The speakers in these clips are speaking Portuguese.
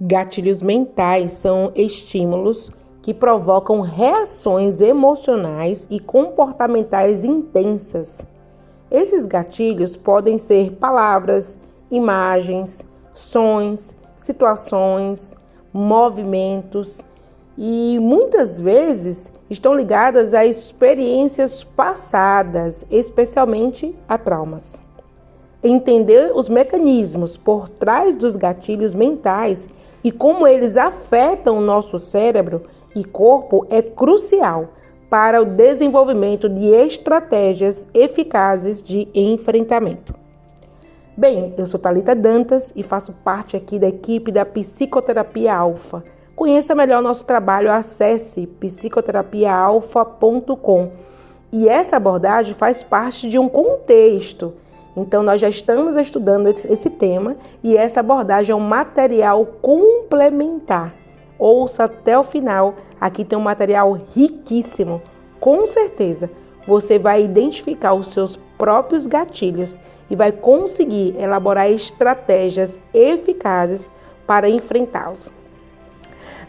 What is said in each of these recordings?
Gatilhos mentais são estímulos que provocam reações emocionais e comportamentais intensas. Esses gatilhos podem ser palavras, imagens, sons, situações, movimentos e muitas vezes estão ligadas a experiências passadas, especialmente a traumas. Entender os mecanismos por trás dos gatilhos mentais e como eles afetam o nosso cérebro e corpo é crucial para o desenvolvimento de estratégias eficazes de enfrentamento. Bem, eu sou Thalita Dantas e faço parte aqui da equipe da Psicoterapia Alfa. Conheça melhor nosso trabalho, acesse psicoterapiaalfa.com. E essa abordagem faz parte de um contexto. Então, nós já estamos estudando esse tema e essa abordagem é um material complementar. Ouça até o final, aqui tem um material riquíssimo. Com certeza, você vai identificar os seus próprios gatilhos e vai conseguir elaborar estratégias eficazes para enfrentá-los.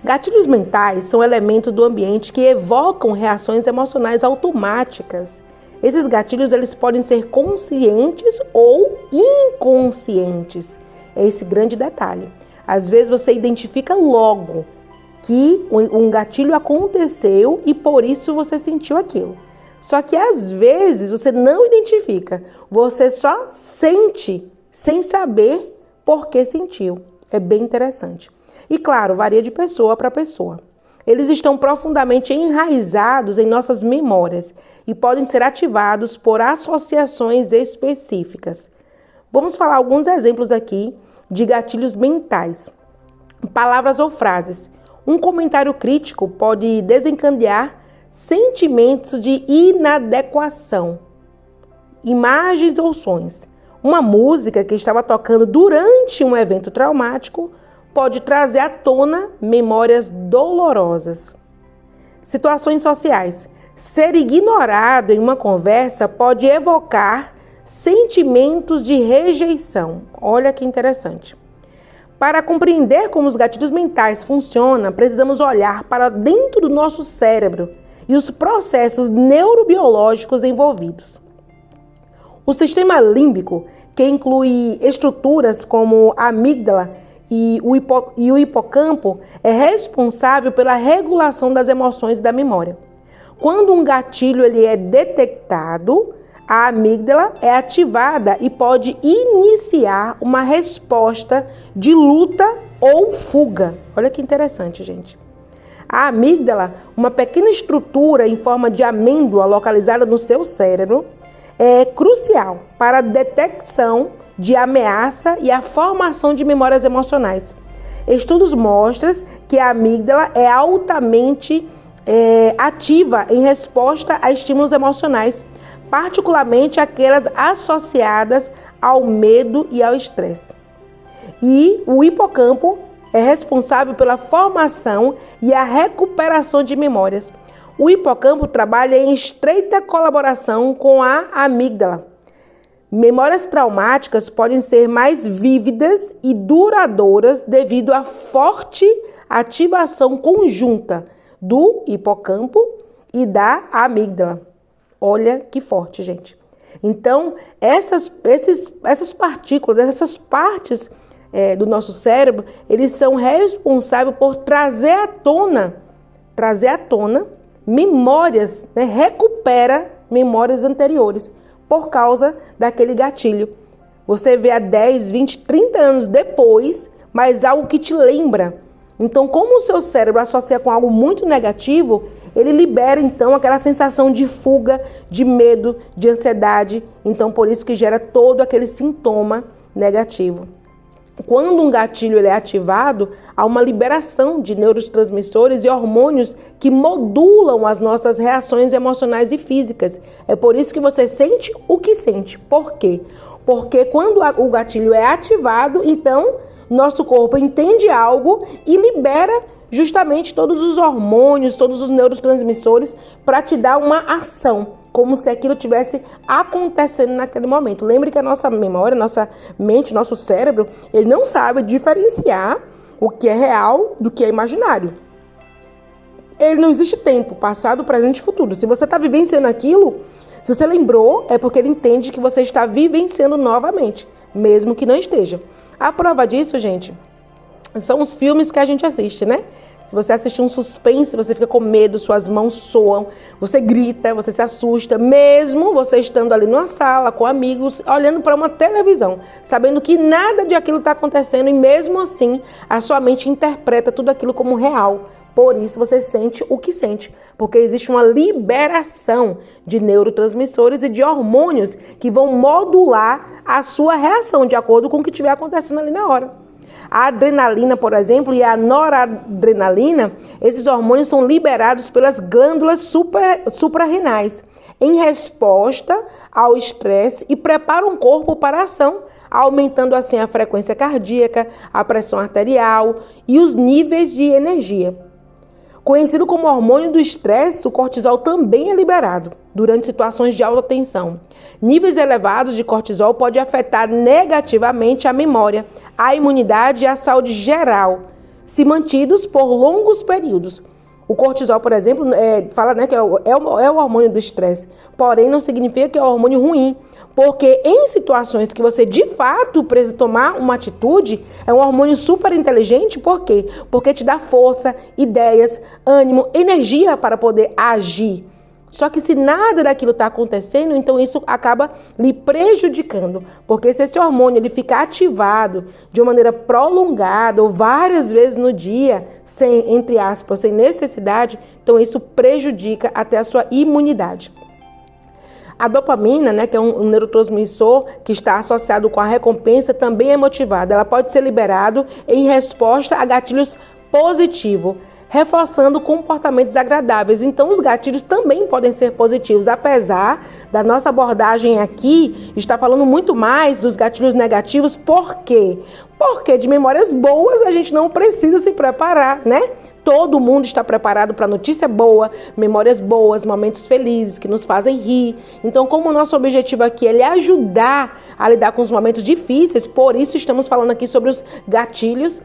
Gatilhos mentais são elementos do ambiente que evocam reações emocionais automáticas. Esses gatilhos eles podem ser conscientes ou inconscientes. É esse grande detalhe. Às vezes você identifica logo que um gatilho aconteceu e por isso você sentiu aquilo. Só que às vezes você não identifica, você só sente sem saber por que sentiu. É bem interessante. E claro, varia de pessoa para pessoa. Eles estão profundamente enraizados em nossas memórias e podem ser ativados por associações específicas. Vamos falar alguns exemplos aqui de gatilhos mentais. Palavras ou frases. Um comentário crítico pode desencadear sentimentos de inadequação. Imagens ou sons. Uma música que estava tocando durante um evento traumático pode trazer à tona memórias dolorosas. Situações sociais. Ser ignorado em uma conversa pode evocar sentimentos de rejeição. Olha que interessante. Para compreender como os gatilhos mentais funcionam, precisamos olhar para dentro do nosso cérebro e os processos neurobiológicos envolvidos. O sistema límbico, que inclui estruturas como a amígdala e o hipocampo, é responsável pela regulação das emoções e da memória. Quando um gatilho ele é detectado, a amígdala é ativada e pode iniciar uma resposta de luta ou fuga. Olha que interessante, gente. A amígdala, uma pequena estrutura em forma de amêndoa localizada no seu cérebro, é crucial para a detecção de ameaça e a formação de memórias emocionais. Estudos mostram que a amígdala é altamente ativa em resposta a estímulos emocionais, particularmente aquelas associadas ao medo e ao estresse. E o hipocampo é responsável pela formação e a recuperação de memórias. O hipocampo trabalha em estreita colaboração com a amígdala. Memórias traumáticas podem ser mais vívidas e duradouras devido à forte ativação conjunta do hipocampo e da amígdala. Olha que forte, gente. Então, essas partículas, essas partes do nosso cérebro, eles são responsáveis por trazer à tona memórias, recupera memórias anteriores por causa daquele gatilho. Você vê há 10, 20, 30 anos depois, mas algo que te lembra. Então, como o seu cérebro associa com algo muito negativo, ele libera, então, aquela sensação de fuga, de medo, de ansiedade. Então, por isso que gera todo aquele sintoma negativo. Quando um gatilho ele é ativado, há uma liberação de neurotransmissores e hormônios que modulam as nossas reações emocionais e físicas. É por isso que você sente o que sente. Por quê? Porque quando o gatilho é ativado, então nosso corpo entende algo e libera justamente todos os hormônios, todos os neurotransmissores para te dar uma ação, como se aquilo tivesse acontecendo naquele momento. Lembre que a nossa memória, nossa mente, nosso cérebro, ele não sabe diferenciar o que é real do que é imaginário. Ele não existe tempo, passado, presente e futuro. Se você está vivenciando aquilo, se você lembrou, é porque ele entende que você está vivenciando novamente, mesmo que não esteja. A prova disso, gente, são os filmes que a gente assiste, né? Se você assistir um suspense, você fica com medo, suas mãos soam, você grita, você se assusta, mesmo você estando ali numa sala com amigos, olhando para uma televisão, sabendo que nada de aquilo está acontecendo e mesmo assim a sua mente interpreta tudo aquilo como real. Por isso você sente o que sente, porque existe uma liberação de neurotransmissores e de hormônios que vão modular a sua reação de acordo com o que estiver acontecendo ali na hora. A adrenalina, por exemplo, e a noradrenalina, esses hormônios são liberados pelas glândulas suprarrenais em resposta ao estresse e preparam o corpo para a ação, aumentando assim a frequência cardíaca, a pressão arterial e os níveis de energia. Conhecido como hormônio do estresse, o cortisol também é liberado durante situações de alta tensão. Níveis elevados de cortisol podem afetar negativamente a memória, a imunidade e a saúde geral, se mantidos por longos períodos. O cortisol, por exemplo, fala, né, que é o hormônio do estresse, porém não significa que é um hormônio ruim, porque em situações que você de fato precisa tomar uma atitude, é um hormônio super inteligente, por quê? Porque te dá força, ideias, ânimo, energia para poder agir. Só que se nada daquilo está acontecendo, então isso acaba lhe prejudicando. Porque se esse hormônio ele ficar ativado de uma maneira prolongada ou várias vezes no dia, sem, entre aspas, sem necessidade, então isso prejudica até a sua imunidade. A dopamina, né, que é um neurotransmissor que está associado com a recompensa, também é motivada. Ela pode ser liberada em resposta a gatilhos positivos, reforçando comportamentos agradáveis. Então, os gatilhos também podem ser positivos, apesar da nossa abordagem aqui estar falando muito mais dos gatilhos negativos. Por quê? Porque de memórias boas a gente não precisa se preparar, né? Todo mundo está preparado para notícia boa, memórias boas, momentos felizes que nos fazem rir. Então, como o nosso objetivo aqui é lhe ajudar a lidar com os momentos difíceis, por isso estamos falando aqui sobre os gatilhos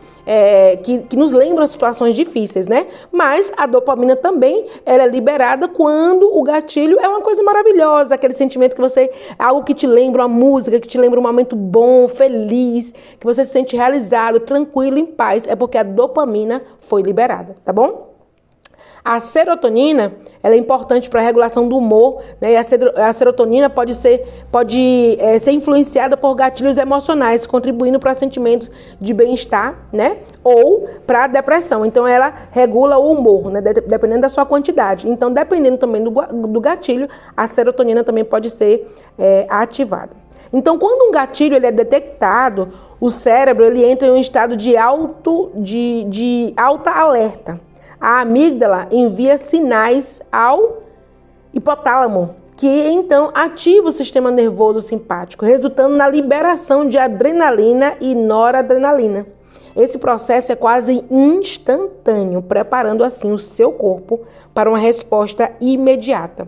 que nos lembram situações difíceis, né? Mas a dopamina também ela é liberada quando o gatilho é uma coisa maravilhosa, aquele sentimento que você, algo que te lembra uma música, que te lembra um momento bom, feliz, que você se sente realizado, tranquilo, em paz, é porque a dopamina foi liberada, tá bom? A serotonina, ela é importante para a regulação do humor, né? E a serotonina pode ser influenciada por gatilhos emocionais, contribuindo para sentimentos de bem-estar, né? Ou para a depressão. Então, ela regula o humor, né? Dependendo da sua quantidade. Então, dependendo também do gatilho, a serotonina também pode ser ativada. Então, quando um gatilho ele é detectado, o cérebro ele entra em um estado de alta alerta. A amígdala envia sinais ao hipotálamo, que então ativa o sistema nervoso simpático, resultando na liberação de adrenalina e noradrenalina. Esse processo é quase instantâneo, preparando assim o seu corpo para uma resposta imediata.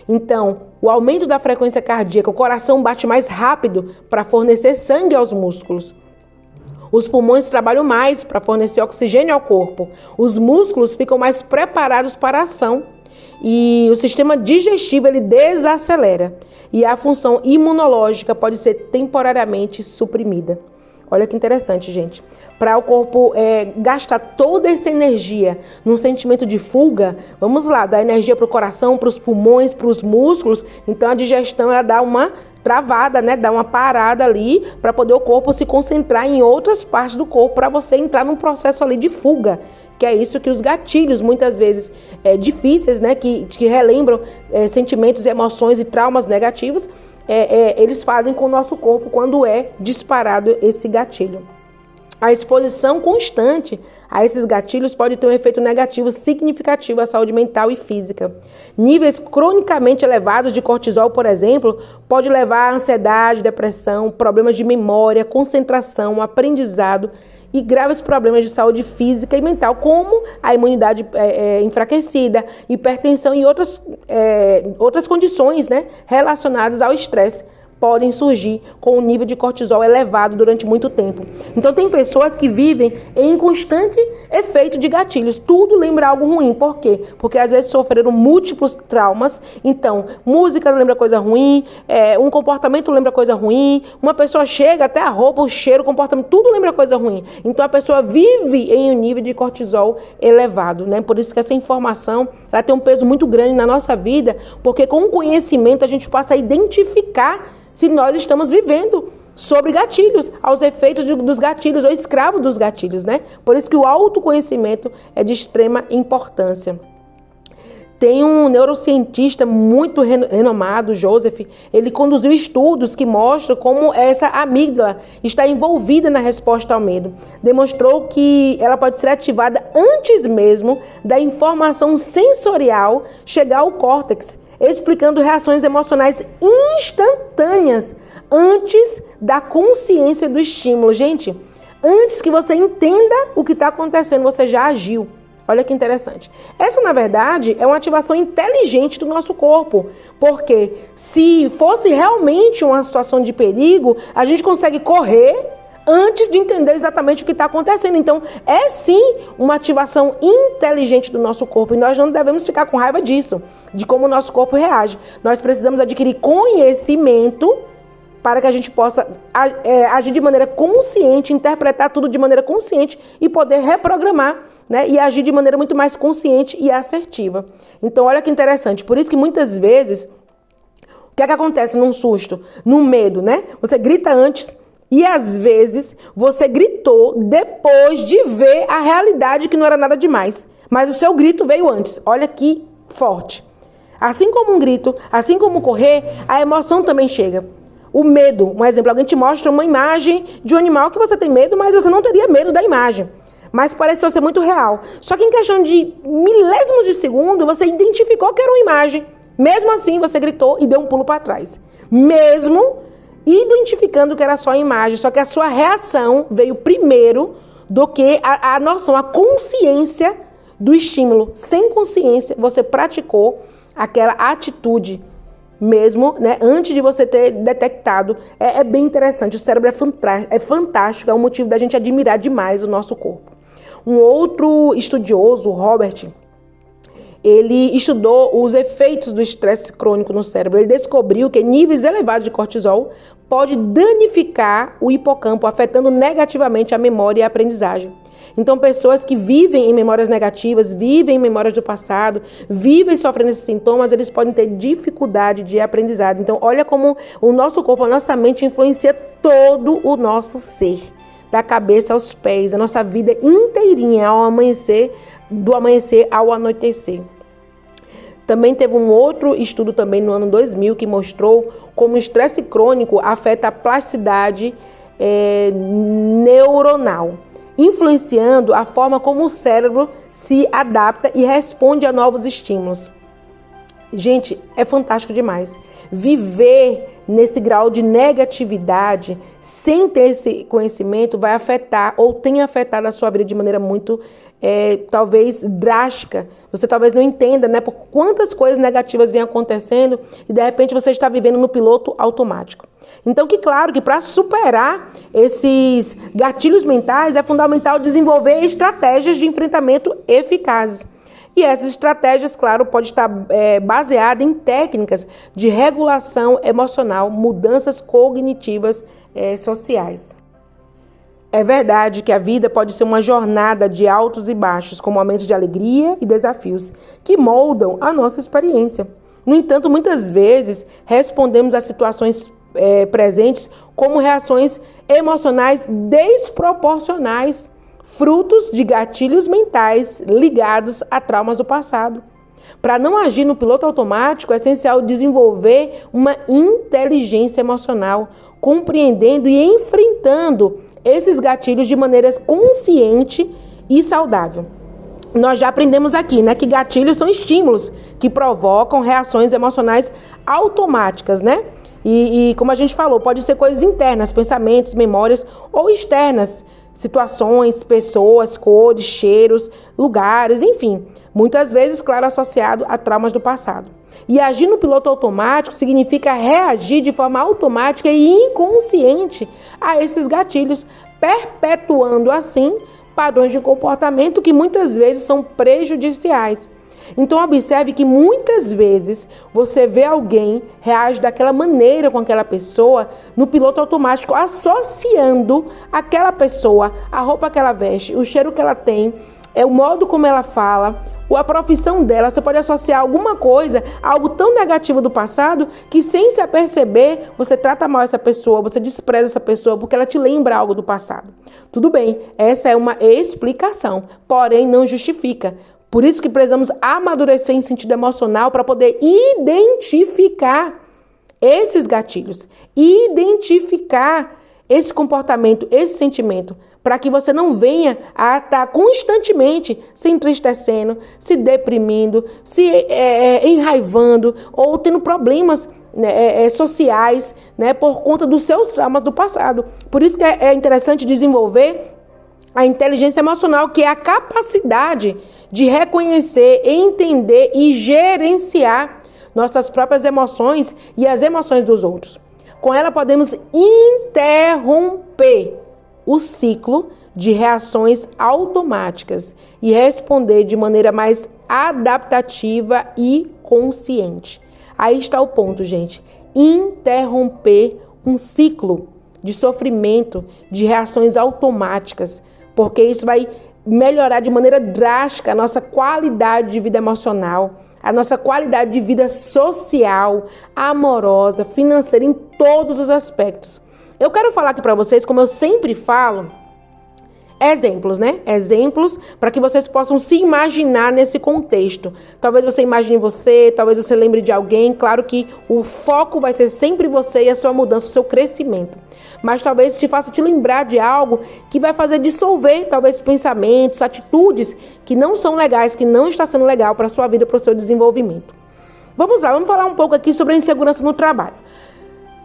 Então, o aumento da frequência cardíaca, o coração bate mais rápido para fornecer sangue aos músculos. Os pulmões trabalham mais para fornecer oxigênio ao corpo. Os músculos ficam mais preparados para a ação. E o sistema digestivo ele desacelera. E a função imunológica pode ser temporariamente suprimida. Olha que interessante, gente. Para o corpo gastar toda essa energia num sentimento de fuga, vamos lá, dar energia para o coração, para os pulmões, para os músculos. Então a digestão ela dá uma travada, né? Dá uma parada ali para poder o corpo se concentrar em outras partes do corpo para você entrar num processo ali de fuga. Que é isso que os gatilhos, muitas vezes difíceis, né? Que relembram sentimentos, emoções e traumas negativos, eles fazem com o nosso corpo quando é disparado esse gatilho. A exposição constante a esses gatilhos pode ter um efeito negativo significativo à saúde mental e física. Níveis cronicamente elevados de cortisol, por exemplo, pode levar a ansiedade, depressão, problemas de memória, concentração, aprendizado e graves problemas de saúde física e mental, como a imunidade enfraquecida, hipertensão e outras condições, né, relacionadas ao estresse. podem surgir com o nível de cortisol elevado durante muito tempo. Então tem pessoas que vivem em constante efeito de gatilhos. Tudo lembra algo ruim. Por quê? Porque às vezes sofreram múltiplos traumas. Então, música lembra coisa ruim, um comportamento lembra coisa ruim, uma pessoa chega, até a roupa, o cheiro, o comportamento, tudo lembra coisa ruim. Então a pessoa vive em um nível de cortisol elevado, né? Por isso que essa informação, ela tem um peso muito grande na nossa vida, porque com o conhecimento a gente passa a identificar se nós estamos vivendo sobre gatilhos, aos efeitos dos gatilhos, ou escravo dos gatilhos, né? Por isso que o autoconhecimento é de extrema importância. Tem um neurocientista muito renomado, Joseph, ele conduziu estudos que mostram como essa amígdala está envolvida na resposta ao medo. Demonstrou que ela pode ser ativada antes mesmo da informação sensorial chegar ao córtex, explicando reações emocionais instantâneas antes da consciência do estímulo. Gente, antes que você entenda o que está acontecendo, você já agiu. Olha que interessante. Essa, na verdade, é uma ativação inteligente do nosso corpo, porque se fosse realmente uma situação de perigo, a gente consegue correr antes de entender exatamente o que está acontecendo. Então, é sim uma ativação inteligente do nosso corpo e nós não devemos ficar com raiva disso, de como o nosso corpo reage. Nós precisamos adquirir conhecimento para que a gente possa agir de maneira consciente, interpretar tudo de maneira consciente e poder reprogramar, né, e agir de maneira muito mais consciente e assertiva. Então, olha que interessante. Por isso que muitas vezes, o que é que acontece num susto, num medo, né? Você grita antes e às vezes você gritou depois de ver a realidade que não era nada demais. Mas o seu grito veio antes. Olha que forte. Assim como um grito, assim como correr, a emoção também chega. O medo, um exemplo, alguém te mostra uma imagem de um animal que você tem medo, mas você não teria medo da imagem. Mas pareceu ser muito real. Só que em questão de milésimos de segundo, você identificou que era uma imagem. Mesmo assim, você gritou e deu um pulo para trás. Mesmo identificando que era só a imagem. Só que a sua reação veio primeiro do que a noção, a consciência do estímulo. Sem consciência, você praticou aquela atitude mesmo, né, antes de você ter detectado. É bem interessante. O cérebro é fantástico. É um motivo da gente admirar demais o nosso corpo. Um outro estudioso, Robert, ele estudou os efeitos do estresse crônico no cérebro. Ele descobriu que níveis elevados de cortisol pode danificar o hipocampo, afetando negativamente a memória e a aprendizagem. Então, pessoas que vivem em memórias negativas, vivem em memórias do passado, vivem sofrendo esses sintomas, eles podem ter dificuldade de aprendizado. Então, olha como o nosso corpo, a nossa mente influencia todo o nosso ser. Da cabeça aos pés, a nossa vida inteirinha, ao amanhecer, do amanhecer ao anoitecer. Também teve um outro estudo também no ano 2000 que mostrou como o estresse crônico afeta a plasticidade neuronal, influenciando a forma como o cérebro se adapta e responde a novos estímulos. Gente, é fantástico demais. Viver nesse grau de negatividade, sem ter esse conhecimento, vai afetar ou tem afetado a sua vida de maneira muito, talvez, drástica. Você talvez não entenda, né, por quantas coisas negativas vêm acontecendo e, de repente, você está vivendo no piloto automático. Então, claro que para superar esses gatilhos mentais, é fundamental desenvolver estratégias de enfrentamento eficazes. E essas estratégias, claro, pode estar baseada em técnicas de regulação emocional, mudanças cognitivas sociais. É verdade que a vida pode ser uma jornada de altos e baixos, com momentos de alegria e desafios, que moldam a nossa experiência. No entanto, muitas vezes respondemos a situações presentes como reações emocionais desproporcionais, frutos de gatilhos mentais ligados a traumas do passado. Para não agir no piloto automático, é essencial desenvolver uma inteligência emocional, compreendendo e enfrentando esses gatilhos de maneira consciente e saudável. Nós já aprendemos aqui, né, que gatilhos são estímulos que provocam reações emocionais automáticas, né? E como a gente falou, pode ser coisas internas, pensamentos, memórias, ou externas, situações, pessoas, cores, cheiros, lugares, enfim. Muitas vezes, claro, associado a traumas do passado. E agir no piloto automático significa reagir de forma automática e inconsciente a esses gatilhos, perpetuando assim padrões de comportamento que muitas vezes são prejudiciais. Então observe que muitas vezes você vê alguém reage daquela maneira com aquela pessoa no piloto automático, associando aquela pessoa, a roupa que ela veste, o cheiro que ela tem, o modo como ela fala, a profissão dela. Você pode associar alguma coisa, algo tão negativo do passado, que sem se aperceber, você trata mal essa pessoa, você despreza essa pessoa, porque ela te lembra algo do passado. Tudo bem, essa é uma explicação, porém não justifica. Por isso que precisamos amadurecer em sentido emocional para poder identificar esses gatilhos, identificar esse comportamento, esse sentimento, para que você não venha a estar constantemente se entristecendo, se deprimindo, se enraivando ou tendo problemas sociais, né, por conta dos seus traumas do passado. Por isso que é interessante desenvolver a inteligência emocional, que é a capacidade de reconhecer, entender e gerenciar nossas próprias emoções e as emoções dos outros. Com ela podemos interromper o ciclo de reações automáticas e responder de maneira mais adaptativa e consciente. Aí está o ponto, gente. Interromper um ciclo de sofrimento, de reações automáticas, porque isso vai melhorar de maneira drástica a nossa qualidade de vida emocional, a nossa qualidade de vida social, amorosa, financeira, em todos os aspectos. Eu quero falar aqui para vocês, como eu sempre falo, exemplos, né? Exemplos para que vocês possam se imaginar nesse contexto. Talvez você imagine você, talvez você lembre de alguém. Claro que o foco vai ser sempre você e a sua mudança, o seu crescimento. Mas talvez te faça te lembrar de algo que vai fazer dissolver, talvez, pensamentos, atitudes que não são legais, que não está sendo legal para a sua vida, para o seu desenvolvimento. Vamos lá, vamos falar um pouco aqui sobre a insegurança no trabalho.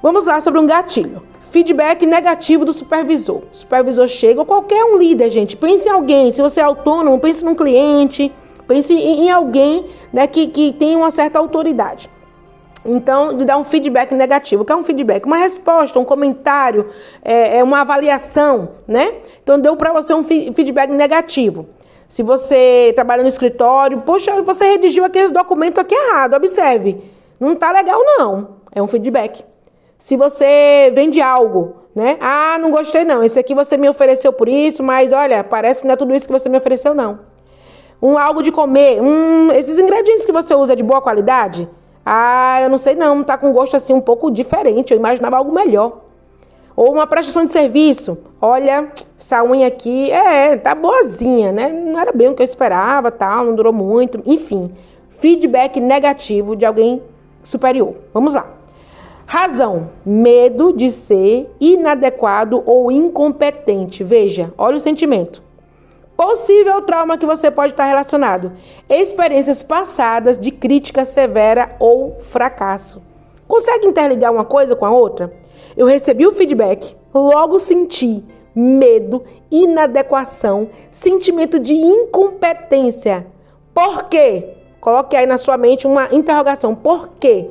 Vamos lá sobre um gatilho. Feedback negativo do supervisor. O supervisor chega, ou qualquer um líder, gente. Pense em alguém. Se você é autônomo, pense num cliente. Pense em alguém, né, que tem uma certa autoridade. Então, de dar um feedback negativo. O que é um feedback? Uma resposta, um comentário, uma avaliação, né? Então, deu para você um feedback negativo. Se você trabalha no escritório, poxa, você redigiu aqueles documentos aqui errado. Observe. Não tá legal, não. É um feedback. Se você vende algo, né? Ah, não gostei não. Esse aqui você me ofereceu por isso, mas olha, parece que não é tudo isso que você me ofereceu, não. Algo de comer. Esses ingredientes que você usa é de boa qualidade? Ah, eu não sei não. Tá com gosto assim um pouco diferente. Eu imaginava algo melhor. Ou uma prestação de serviço. Olha, essa unha aqui, tá boazinha, né? Não era bem o que eu esperava, tal, não durou muito. Enfim, feedback negativo de alguém superior. Vamos lá. Razão, medo de ser inadequado ou incompetente. Veja, olha o sentimento. Possível trauma que você pode estar relacionado. Experiências passadas de crítica severa ou fracasso. Consegue interligar uma coisa com a outra? Eu recebi o feedback, logo senti medo, inadequação, sentimento de incompetência. Por quê? Coloque aí na sua mente uma interrogação. Por que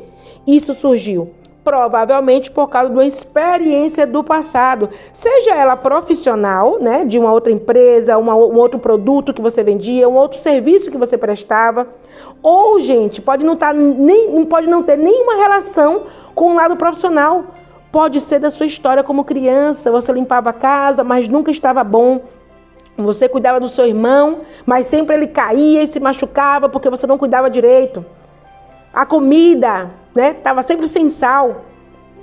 isso surgiu? Provavelmente por causa de uma experiência do passado, seja ela profissional, né, de uma outra empresa, um outro produto que você vendia, um outro serviço que você prestava, ou, gente, pode não ter nenhuma relação com o lado profissional. Pode ser da sua história como criança, você limpava a casa, mas nunca estava bom. Você cuidava do seu irmão, mas sempre ele caía e se machucava porque você não cuidava direito. A comida, né, estava sempre sem sal.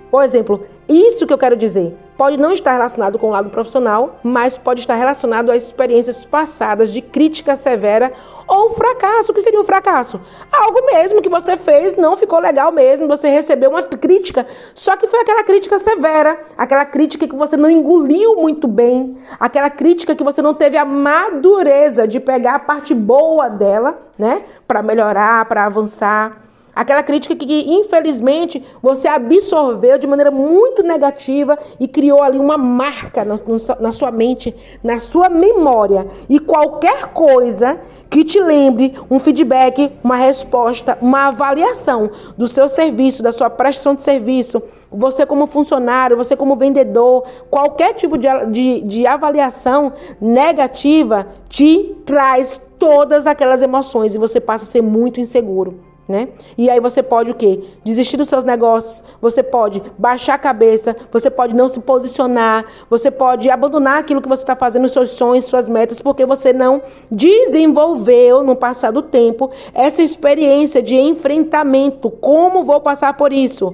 Por exemplo, isso que eu quero dizer, pode não estar relacionado com o lado profissional, mas pode estar relacionado a experiências passadas de crítica severa ou fracasso. O que seria um fracasso? Algo mesmo que você fez, não ficou legal mesmo, você recebeu uma crítica, só que foi aquela crítica severa, aquela crítica que você não engoliu muito bem, aquela crítica que você não teve a madureza de pegar a parte boa dela, né, para melhorar, para avançar. Aquela crítica que, infelizmente, você absorveu de maneira muito negativa e criou ali uma marca na sua mente, na sua memória. E qualquer coisa que te lembre um feedback, uma resposta, uma avaliação do seu serviço, da sua prestação de serviço, você como funcionário, você como vendedor, qualquer tipo de avaliação negativa te traz todas aquelas emoções e você passa a ser muito inseguro. Né? E aí você pode o quê? Desistir dos seus negócios, você pode baixar a cabeça, você pode não se posicionar, você pode abandonar aquilo que você está fazendo, os seus sonhos, suas metas, porque você não desenvolveu no passar do tempo essa experiência de enfrentamento. Como vou passar por isso?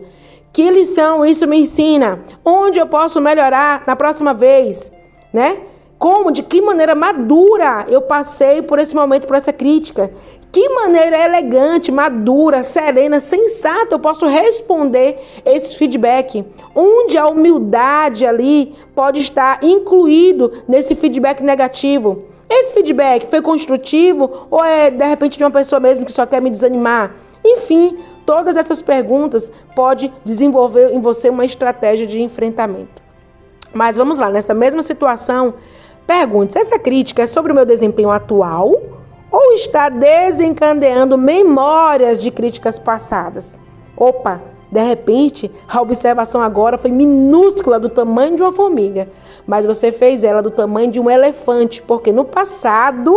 Que lição isso me ensina? Onde eu posso melhorar na próxima vez? Né? Como, de que maneira madura eu passei por esse momento, por essa crítica? Que maneira elegante, madura, serena, sensata eu posso responder esse feedback? Onde a humildade ali pode estar incluído nesse feedback negativo? Esse feedback foi construtivo ou é de repente de uma pessoa mesmo que só quer me desanimar? Enfim, todas essas perguntas podem desenvolver em você uma estratégia de enfrentamento. Mas vamos lá, nessa mesma situação, pergunte se essa crítica é sobre o meu desempenho atual ou está desencadeando memórias de críticas passadas. Opa, de repente, a observação agora foi minúscula do tamanho de uma formiga, mas você fez ela do tamanho de um elefante, porque no passado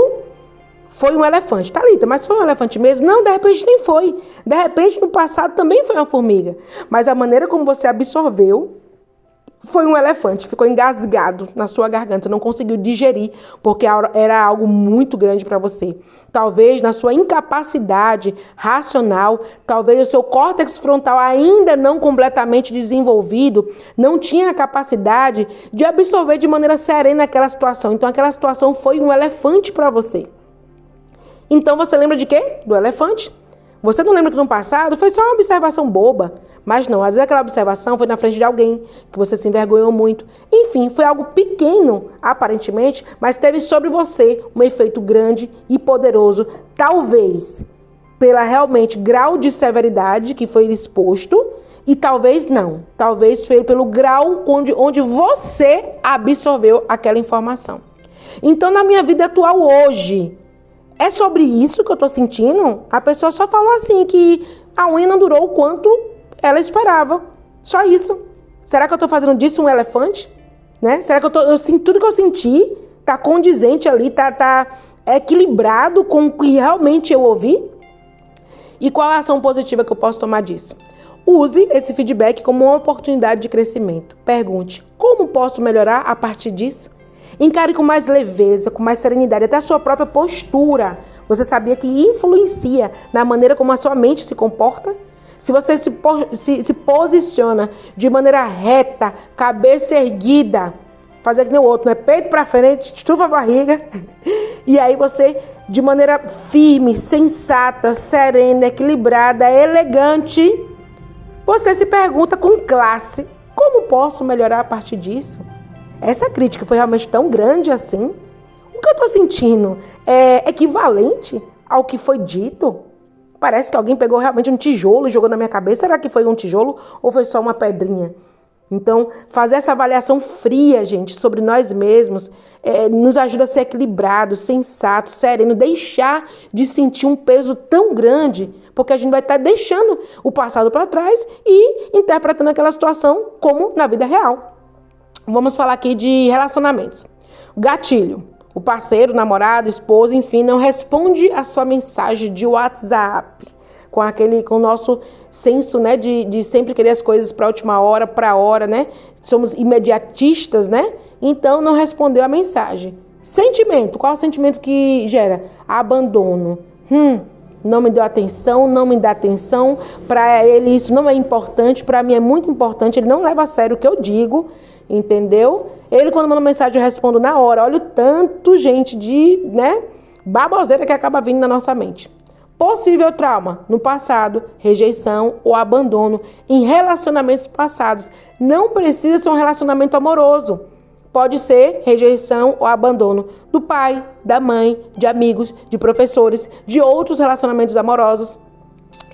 foi um elefante. Thalita, mas foi um elefante mesmo? Não, de repente nem foi. De repente, no passado também foi uma formiga. Mas a maneira como você absorveu foi um elefante, ficou engasgado na sua garganta, não conseguiu digerir, porque era algo muito grande para você. Talvez na sua incapacidade racional, talvez o seu córtex frontal ainda não completamente desenvolvido, não tinha a capacidade de absorver de maneira serena aquela situação. Então aquela situação foi um elefante para você. Então você lembra de quê? Do elefante. Você não lembra que no passado foi só uma observação boba, mas não, às vezes aquela observação foi na frente de alguém que você se envergonhou muito. Enfim, foi algo pequeno, aparentemente, mas teve sobre você um efeito grande e poderoso, talvez pela realmente grau de severidade que foi exposto e talvez não, talvez foi pelo grau onde você absorveu aquela informação. Então, na minha vida atual hoje, é sobre isso que eu tô sentindo? A pessoa só falou assim que a unha não durou o quanto ela esperava. Só isso. Será que eu tô fazendo disso um elefante? Né? Será que tudo que eu senti tá condizente ali, tá equilibrado com o que realmente eu ouvi? E qual é a ação positiva que eu posso tomar disso? Use esse feedback como uma oportunidade de crescimento. Pergunte, como posso melhorar a partir disso? Encare com mais leveza, com mais serenidade, até a sua própria postura. Você sabia que influencia na maneira como a sua mente se comporta? Se você se posiciona de maneira reta, cabeça erguida, fazer que nem o outro, né? Peito pra frente, estufa a barriga. E aí você, de maneira firme, sensata, serena, equilibrada, elegante, você se pergunta com classe, como posso melhorar a partir disso? Essa crítica foi realmente tão grande assim? O que eu estou sentindo é equivalente ao que foi dito? Parece que alguém pegou realmente um tijolo e jogou na minha cabeça. Será que foi um tijolo ou foi só uma pedrinha? Então, fazer essa avaliação fria, gente, sobre nós mesmos, nos ajuda a ser equilibrado, sensato, sereno, deixar de sentir um peso tão grande, porque a gente vai estar deixando o passado para trás e interpretando aquela situação como na vida real. Vamos falar aqui de relacionamentos. Gatilho. O parceiro, namorado, esposa, enfim, não responde a sua mensagem de WhatsApp. Com o nosso senso, né, de sempre querer as coisas para a última hora, para a hora, né? Somos imediatistas, né? Então, não respondeu a mensagem. Sentimento. Qual é o sentimento que gera? Abandono. Não me deu atenção, não me dá atenção. Para ele isso não é importante, para mim é muito importante. Ele não leva a sério o que eu digo. Entendeu? Ele, quando manda mensagem, eu respondo na hora. Olha o tanto, gente, de baboseira que acaba vindo na nossa mente. Possível trauma no passado, rejeição ou abandono em relacionamentos passados. Não precisa ser um relacionamento amoroso. Pode ser rejeição ou abandono do pai, da mãe, de amigos, de professores, de outros relacionamentos amorosos.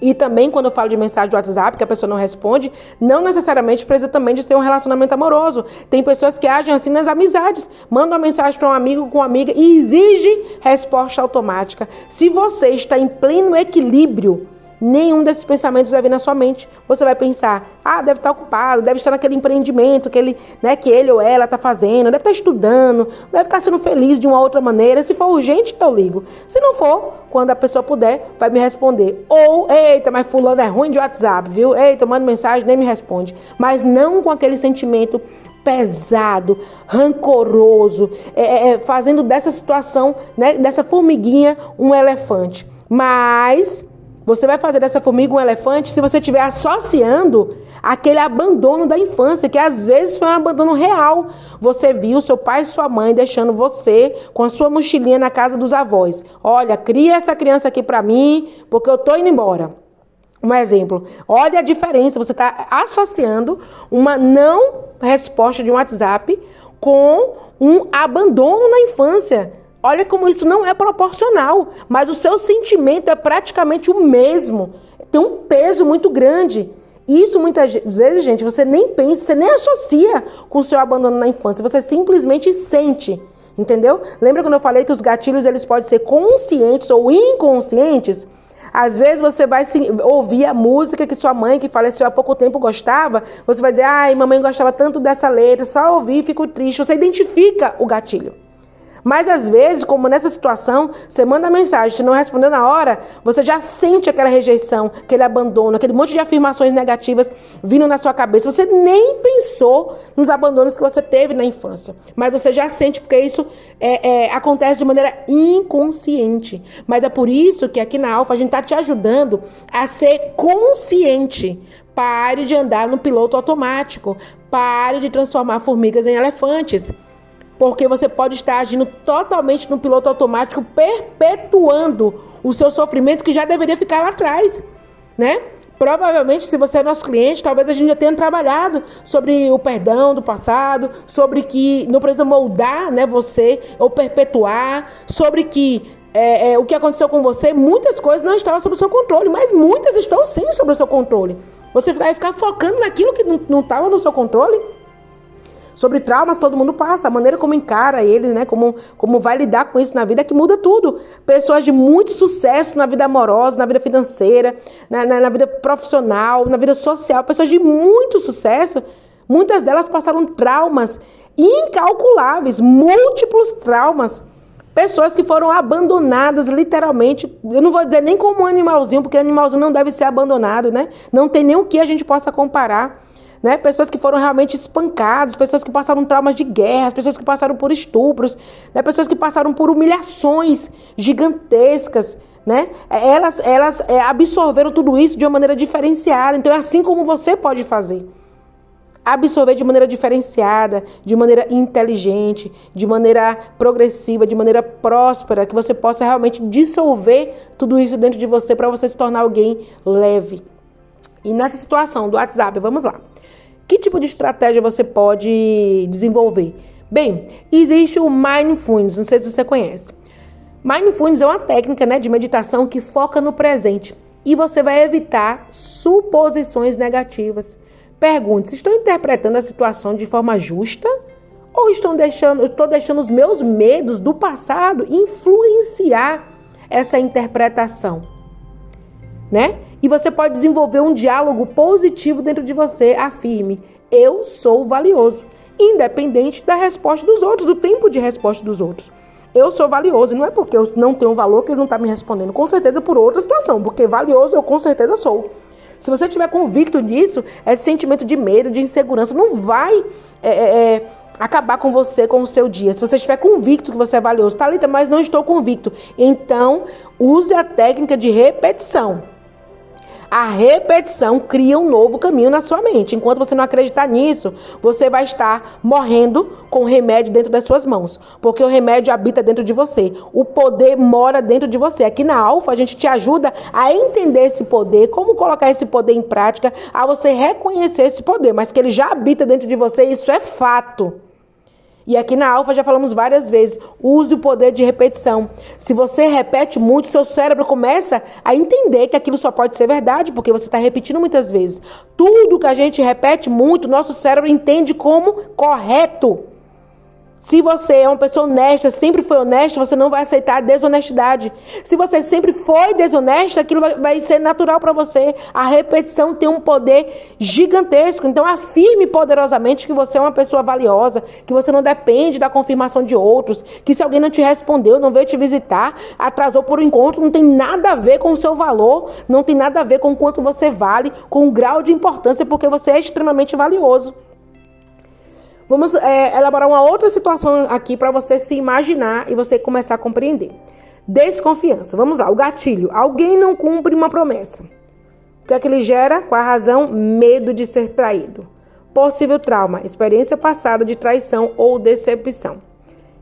E também, quando eu falo de mensagem do WhatsApp, que a pessoa não responde, não necessariamente precisa também de ter um relacionamento amoroso. Tem pessoas que agem assim nas amizades. Manda uma mensagem para um amigo com uma amiga e exige resposta automática. Se você está em pleno equilíbrio, nenhum desses pensamentos vai vir na sua mente. Você vai pensar, deve estar ocupado, deve estar naquele empreendimento que ele ou ela está fazendo, deve estar estudando, deve estar sendo feliz de uma outra maneira. Se for urgente, eu ligo. Se não for, quando a pessoa puder, vai me responder. Ou, eita, mas fulano é ruim de WhatsApp, viu? Eita, eu mando mensagem, nem me responde. Mas não com aquele sentimento pesado, rancoroso, fazendo dessa situação, né, dessa formiguinha, um elefante. Mas você vai fazer dessa formiga um elefante se você estiver associando aquele abandono da infância, que às vezes foi um abandono real. Você viu seu pai e sua mãe deixando você com a sua mochilinha na casa dos avós. Olha, cria essa criança aqui pra mim, porque eu tô indo embora. Um exemplo. Olha a diferença. Você está associando uma não resposta de um WhatsApp com um abandono na infância. Olha como isso não é proporcional, mas o seu sentimento é praticamente o mesmo. Tem um peso muito grande. Isso muitas vezes, gente, você nem pensa, você nem associa com o seu abandono na infância. Você simplesmente sente, entendeu? Lembra quando eu falei que os gatilhos eles podem ser conscientes ou inconscientes? Às vezes você vai ouvir a música que sua mãe, que faleceu há pouco tempo, gostava. Você vai dizer, ai, mamãe gostava tanto dessa letra, só ouvir e fico triste. Você identifica o gatilho. Mas às vezes, como nessa situação, você manda mensagem, se não responder na hora, você já sente aquela rejeição, aquele abandono, aquele monte de afirmações negativas vindo na sua cabeça. Você nem pensou nos abandonos que você teve na infância, mas você já sente, porque isso acontece de maneira inconsciente. Mas é por isso que aqui na Alfa a gente está te ajudando a ser consciente. Pare de andar no piloto automático. Pare de transformar formigas em elefantes. Porque você pode estar agindo totalmente no piloto automático, perpetuando o seu sofrimento que já deveria ficar lá atrás, né? Provavelmente, se você é nosso cliente, talvez a gente já tenha trabalhado sobre o perdão do passado, sobre que não precisa moldar, né, você ou perpetuar, sobre que o que aconteceu com você, muitas coisas não estavam sob o seu controle, mas muitas estão sim sob o seu controle. Você vai ficar focando naquilo que não estava no seu controle. Sobre traumas todo mundo passa, a maneira como encara eles, né, como vai lidar com isso na vida é que muda tudo. Pessoas de muito sucesso na vida amorosa, na vida financeira, na vida profissional, na vida social, pessoas de muito sucesso, muitas delas passaram traumas incalculáveis, múltiplos traumas. Pessoas que foram abandonadas literalmente, eu não vou dizer nem como um animalzinho, porque animalzinho não deve ser abandonado, né? Não tem nem o que a gente possa comparar. Né? Pessoas que foram realmente espancadas, pessoas que passaram traumas de guerra, pessoas que passaram por estupros, né? Pessoas que passaram por humilhações gigantescas, né? Elas absorveram tudo isso de uma maneira diferenciada. Então é assim como você pode fazer. Absorver de maneira diferenciada, de maneira inteligente, de maneira progressiva, de maneira próspera, que você possa realmente dissolver tudo isso dentro de você para você se tornar alguém leve. E nessa situação do WhatsApp, vamos lá. Que tipo de estratégia você pode desenvolver? Bem, existe o Mindfulness, não sei se você conhece. Mindfulness é uma técnica, né, de meditação que foca no presente. E você vai evitar suposições negativas. Pergunte, estou interpretando a situação de forma justa? Ou estou deixando os meus medos do passado influenciar essa interpretação? Né? E você pode desenvolver um diálogo positivo dentro de você. Afirme, eu sou valioso, independente da resposta dos outros, do tempo de resposta dos outros. Eu sou valioso, não é porque eu não tenho valor que ele não está me respondendo, com certeza por outra situação, porque valioso eu com certeza sou. Se você estiver convicto disso, esse sentimento de medo, de insegurança não vai acabar com você, com o seu dia. Se você estiver convicto que você é valioso, Thalita, mas não estou convicto. Então, use a técnica de repetição. A repetição cria um novo caminho na sua mente. Enquanto você não acreditar nisso, você vai estar morrendo com o remédio dentro das suas mãos. Porque o remédio habita dentro de você. O poder mora dentro de você. Aqui na Alfa, a gente te ajuda a entender esse poder, como colocar esse poder em prática, a você reconhecer esse poder, mas que ele já habita dentro de você, isso é fato. E aqui na Alfa já falamos várias vezes, use o poder de repetição. Se você repete muito, seu cérebro começa a entender que aquilo só pode ser verdade, porque você está repetindo muitas vezes. Tudo que a gente repete muito, nosso cérebro entende como correto. Se você é uma pessoa honesta, sempre foi honesta, você não vai aceitar a desonestidade. Se você sempre foi desonesta, aquilo vai ser natural para você. A repetição tem um poder gigantesco. Então afirme poderosamente que você é uma pessoa valiosa, que você não depende da confirmação de outros, que se alguém não te respondeu, não veio te visitar, atrasou por um encontro, não tem nada a ver com o seu valor, não tem nada a ver com o quanto você vale, com o grau de importância, porque você é extremamente valioso. Vamos elaborar uma outra situação aqui para você se imaginar e você começar a compreender. Desconfiança. Vamos lá, o gatilho. Alguém não cumpre uma promessa. O que é que ele gera? Qual a razão? Medo de ser traído. Possível trauma. Experiência passada de traição ou decepção.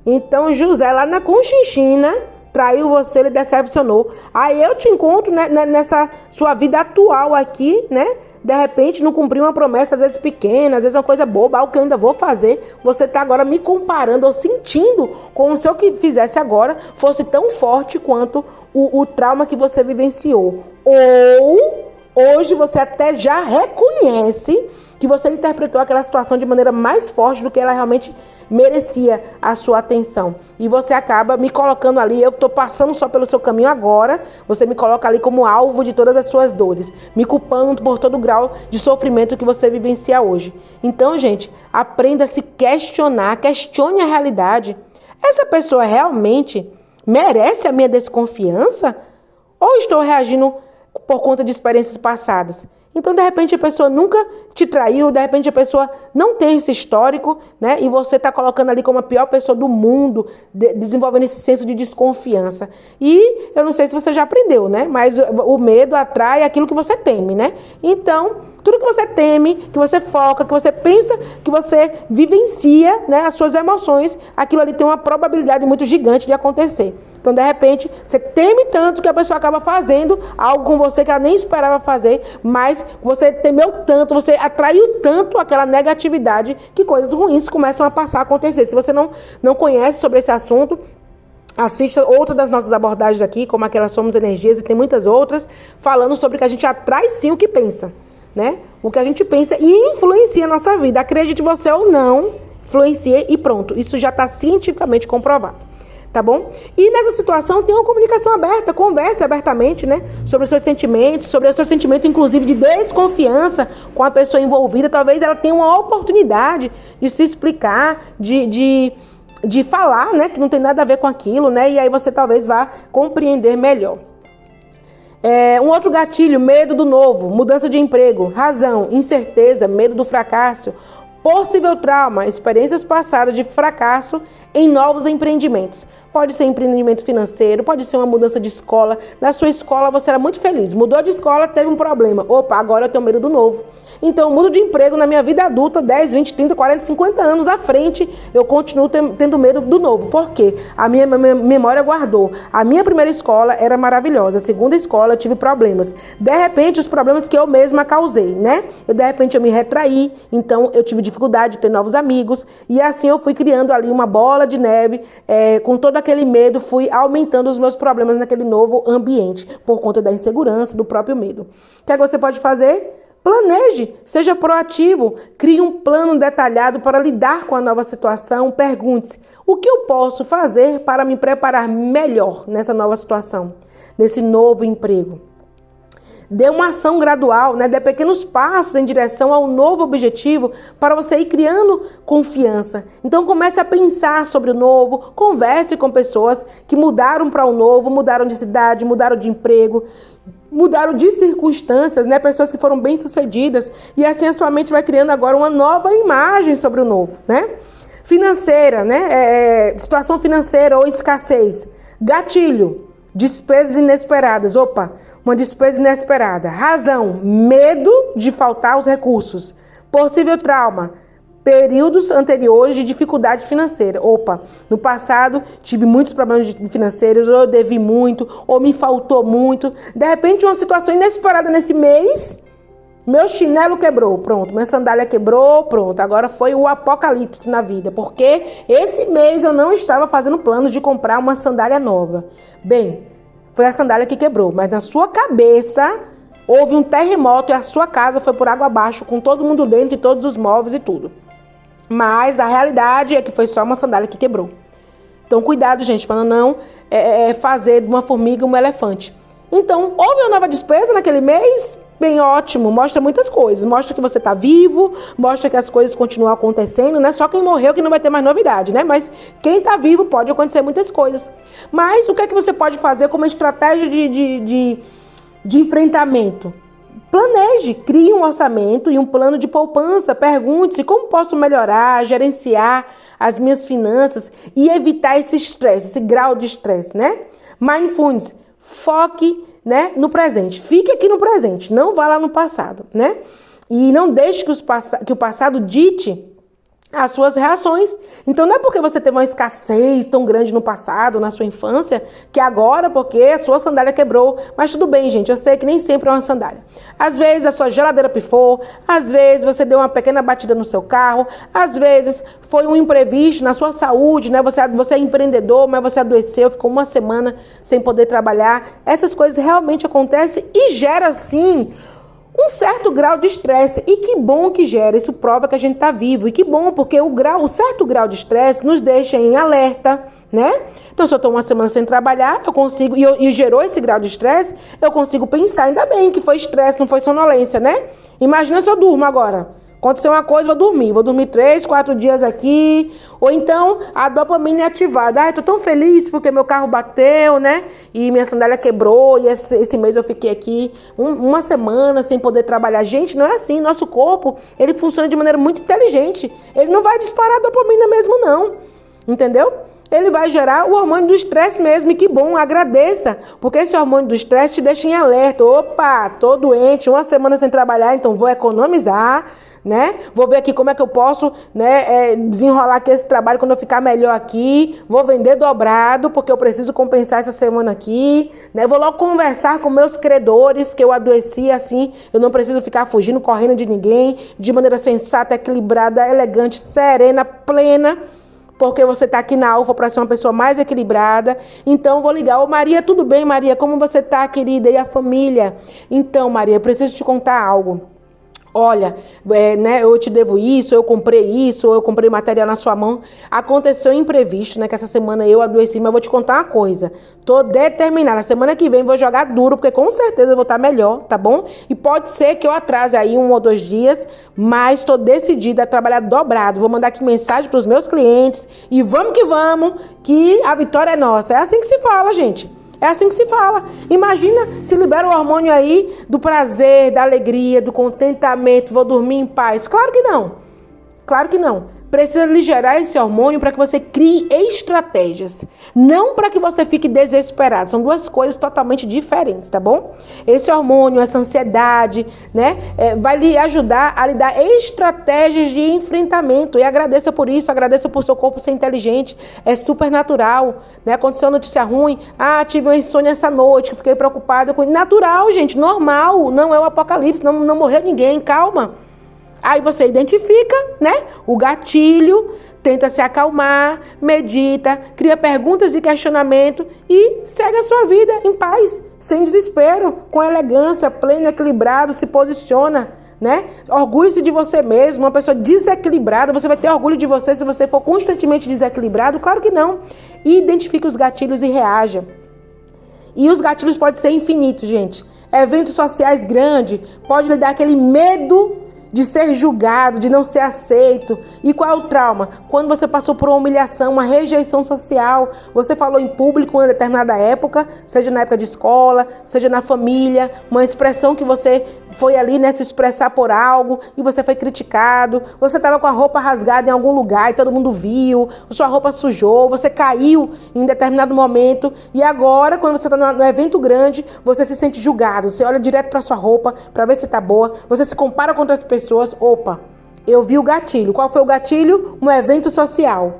Então, José, lá na Conchinchina, traiu você, ele decepcionou. Aí eu te encontro nessa sua vida atual aqui, né? De repente, não cumprir uma promessa, às vezes pequena, às vezes uma coisa boba, algo que eu ainda vou fazer. Você está agora me comparando ou sentindo como se o que fizesse agora fosse tão forte quanto o trauma que você vivenciou. Ou hoje você até já reconhece que você interpretou aquela situação de maneira mais forte do que ela realmente merecia a sua atenção. E você acaba me colocando ali, eu estou passando só pelo seu caminho agora, você me coloca ali como alvo de todas as suas dores, me culpando por todo o grau de sofrimento que você vivencia hoje. Então, gente, aprenda a se questionar, questione a realidade. Essa pessoa realmente merece a minha desconfiança? Ou estou reagindo por conta de experiências passadas? Então, de repente, a pessoa nunca te traiu, de repente a pessoa não tem esse histórico, né? E você está colocando ali como a pior pessoa do mundo, desenvolvendo esse senso de desconfiança. E eu não sei se você já aprendeu, né? Mas o medo atrai aquilo que você teme, né? Então, tudo que você teme, que você foca, que você pensa, que você vivencia, né? As suas emoções, aquilo ali tem uma probabilidade muito gigante de acontecer. Então, de repente, você teme tanto que a pessoa acaba fazendo algo com você que ela nem esperava fazer, mas você temeu tanto, você atraiu tanto aquela negatividade que coisas ruins começam a passar a acontecer. Se você não conhece sobre esse assunto, assista outra das nossas abordagens aqui, como aquela Somos Energias, e tem muitas outras, falando sobre que a gente atrai sim o que pensa, né? O que a gente pensa e influencia a nossa vida. Acredite você ou não, influencia e pronto. Isso já está cientificamente comprovado. Tá bom? E nessa situação tem uma comunicação aberta, converse abertamente, né? Sobre os seus sentimentos, sobre o seu sentimento, inclusive, de desconfiança com a pessoa envolvida. Talvez ela tenha uma oportunidade de se explicar, de falar, né? Que não tem nada a ver com aquilo, né? E aí você talvez vá compreender melhor. Um outro gatilho, medo do novo, mudança de emprego, razão, incerteza, medo do fracasso, possível trauma, experiências passadas de fracasso em novos empreendimentos. Pode ser empreendimento financeiro, pode ser uma mudança de escola. Na sua escola você era muito feliz, mudou de escola, teve um problema. Opa, agora eu tenho medo do novo. Então eu mudo de emprego na minha vida adulta, 10, 20, 30, 40, 50 anos à frente, eu continuo tendo medo do novo. Por quê? A minha memória guardou. A minha primeira escola era maravilhosa, a segunda escola eu tive problemas. De repente, os problemas que eu mesma causei, né? De repente eu me retraí, então eu tive dificuldade de ter novos amigos, e assim eu fui criando ali uma bola de neve, com todo aquele medo, fui aumentando os meus problemas naquele novo ambiente, por conta da insegurança, do próprio medo. O que é que você pode fazer? Planeje, seja proativo, crie um plano detalhado para lidar com a nova situação. Pergunte-se, o que eu posso fazer para me preparar melhor nessa nova situação, nesse novo emprego? Dê uma ação gradual, né? Dê pequenos passos em direção ao novo objetivo para você ir criando confiança. Então comece a pensar sobre o novo, converse com pessoas que mudaram para o novo, mudaram de cidade, mudaram de emprego, mudaram de circunstâncias, né? Pessoas que foram bem-sucedidas, e assim a sua mente vai criando agora uma nova imagem sobre o novo, né? Financeira, né? Situação financeira ou escassez. Gatilho. Despesas inesperadas. Opa, uma despesa inesperada. Razão, medo de faltar os recursos. Possível trauma, períodos anteriores de dificuldade financeira. Opa, no passado tive muitos problemas financeiros, ou eu devi muito, ou me faltou muito. De repente, uma situação inesperada nesse mês Meu chinelo quebrou, pronto. Minha sandália quebrou, pronto. Agora foi o apocalipse na vida, porque esse mês eu não estava fazendo planos de comprar uma sandália nova. Bem, foi a sandália que quebrou, mas na sua cabeça houve um terremoto e a sua casa foi por água abaixo, com todo mundo dentro e todos os móveis e tudo. Mas a realidade é que foi só uma sandália que quebrou. Então, cuidado, gente, para não fazer de uma formiga um elefante. Então, houve uma nova despesa naquele mês? Bem, ótimo, mostra muitas coisas. Mostra que você está vivo, mostra que as coisas continuam acontecendo, não é só quem morreu que não vai ter mais novidade, né? Mas quem está vivo pode acontecer muitas coisas. Mas o que é que você pode fazer como estratégia de enfrentamento? Planeje, crie um orçamento e um plano de poupança. Pergunte-se como posso melhorar, gerenciar as minhas finanças e evitar esse estresse, esse grau de estresse, né? Mindfulness, foque, né, no presente. Fique aqui no presente, não vá lá no passado, né? E não deixe que o passado dite as suas reações. Então não é porque você teve uma escassez tão grande no passado, na sua infância, que agora porque a sua sandália quebrou. Mas tudo bem, gente, eu sei que nem sempre é uma sandália. Às vezes a sua geladeira pifou, às vezes você deu uma pequena batida no seu carro, às vezes foi um imprevisto na sua saúde, né? Você é empreendedor, mas você adoeceu, ficou uma semana sem poder trabalhar. Essas coisas realmente acontecem e gera, sim, um certo grau de estresse. E que bom que gera, isso prova que a gente está vivo. E que bom, porque o certo grau de estresse nos deixa em alerta, né? Então, se eu estou uma semana sem trabalhar, eu consigo, e gerou esse grau de estresse, eu consigo pensar, ainda bem que foi estresse, não foi sonolência, né? Imagina se eu durmo agora. Aconteceu uma coisa, vou dormir 3, 4 dias aqui, ou então a dopamina é ativada. Ai, tô tão feliz porque meu carro bateu, né? E minha sandália quebrou, e esse mês eu fiquei aqui uma semana sem poder trabalhar. Gente, não é assim, nosso corpo, ele funciona de maneira muito inteligente. Ele não vai disparar a dopamina mesmo, não, entendeu? Ele vai gerar o hormônio do estresse mesmo, e que bom, agradeça, porque esse hormônio do estresse te deixa em alerta. Opa, tô doente, uma semana sem trabalhar, então vou economizar, né? Vou ver aqui como é que eu posso, né, desenrolar aqui esse trabalho quando eu ficar melhor aqui. Vou vender dobrado, porque eu preciso compensar essa semana aqui, né? Vou logo conversar com meus credores, que eu adoeci assim, eu não preciso ficar fugindo, correndo de ninguém, de maneira sensata, equilibrada, elegante, serena, plena, porque você está aqui na Alfa para ser uma pessoa mais equilibrada. Então, vou ligar. Ô, Maria, tudo bem, Maria? Como você está, querida? E a família? Então, Maria, preciso te contar algo. Olha, né, eu te devo isso, eu comprei material na sua mão. Aconteceu imprevisto, né, que essa semana eu adoeci, mas eu vou te contar uma coisa. Tô determinada, semana que vem vou jogar duro, porque com certeza eu vou estar melhor, tá bom? E pode ser que eu atrase aí 1 ou 2 dias, mas tô decidida a trabalhar dobrado. Vou mandar aqui mensagem para os meus clientes e vamos, que a vitória é nossa. É assim que se fala, gente. É assim que se fala. Imagina se libera o hormônio aí do prazer, da alegria, do contentamento, vou dormir em paz. Claro que não. Claro que não. Precisa lhe gerar esse hormônio para que você crie estratégias. Não para que você fique desesperado. São duas coisas totalmente diferentes, tá bom? Esse hormônio, essa ansiedade, né? Vai lhe ajudar a lhe dar estratégias de enfrentamento. E agradeça por isso, agradeça por seu corpo ser inteligente. É super natural, né? Aconteceu notícia ruim. Ah, tive uma insônia essa noite, fiquei preocupada com... Natural, gente, normal. Não é o apocalipse, não morreu ninguém, calma. Aí você identifica, né, o gatilho, tenta se acalmar, medita, cria perguntas de questionamento e segue a sua vida em paz, sem desespero, com elegância, pleno, equilibrado, se posiciona, né? Orgulhe-se de você mesmo. Uma pessoa desequilibrada, você vai ter orgulho de você se você for constantemente desequilibrado? Claro que não. E identifique os gatilhos e reaja. E os gatilhos podem ser infinitos, gente. Eventos sociais grandes, pode lhe dar aquele medo de ser julgado, de não ser aceito. E qual é o trauma? Quando você passou por uma humilhação, uma rejeição social, você falou em público em uma determinada época, seja na época de escola, seja na família, uma expressão que você foi ali, né, se expressar por algo e você foi criticado, você estava com a roupa rasgada em algum lugar e todo mundo viu, sua roupa sujou, você caiu em determinado momento e agora, quando você está no evento grande, você se sente julgado, você olha direto para sua roupa para ver se está boa, você se compara com outras pessoas. Opa, eu vi o gatilho. Qual foi o gatilho? Um evento social.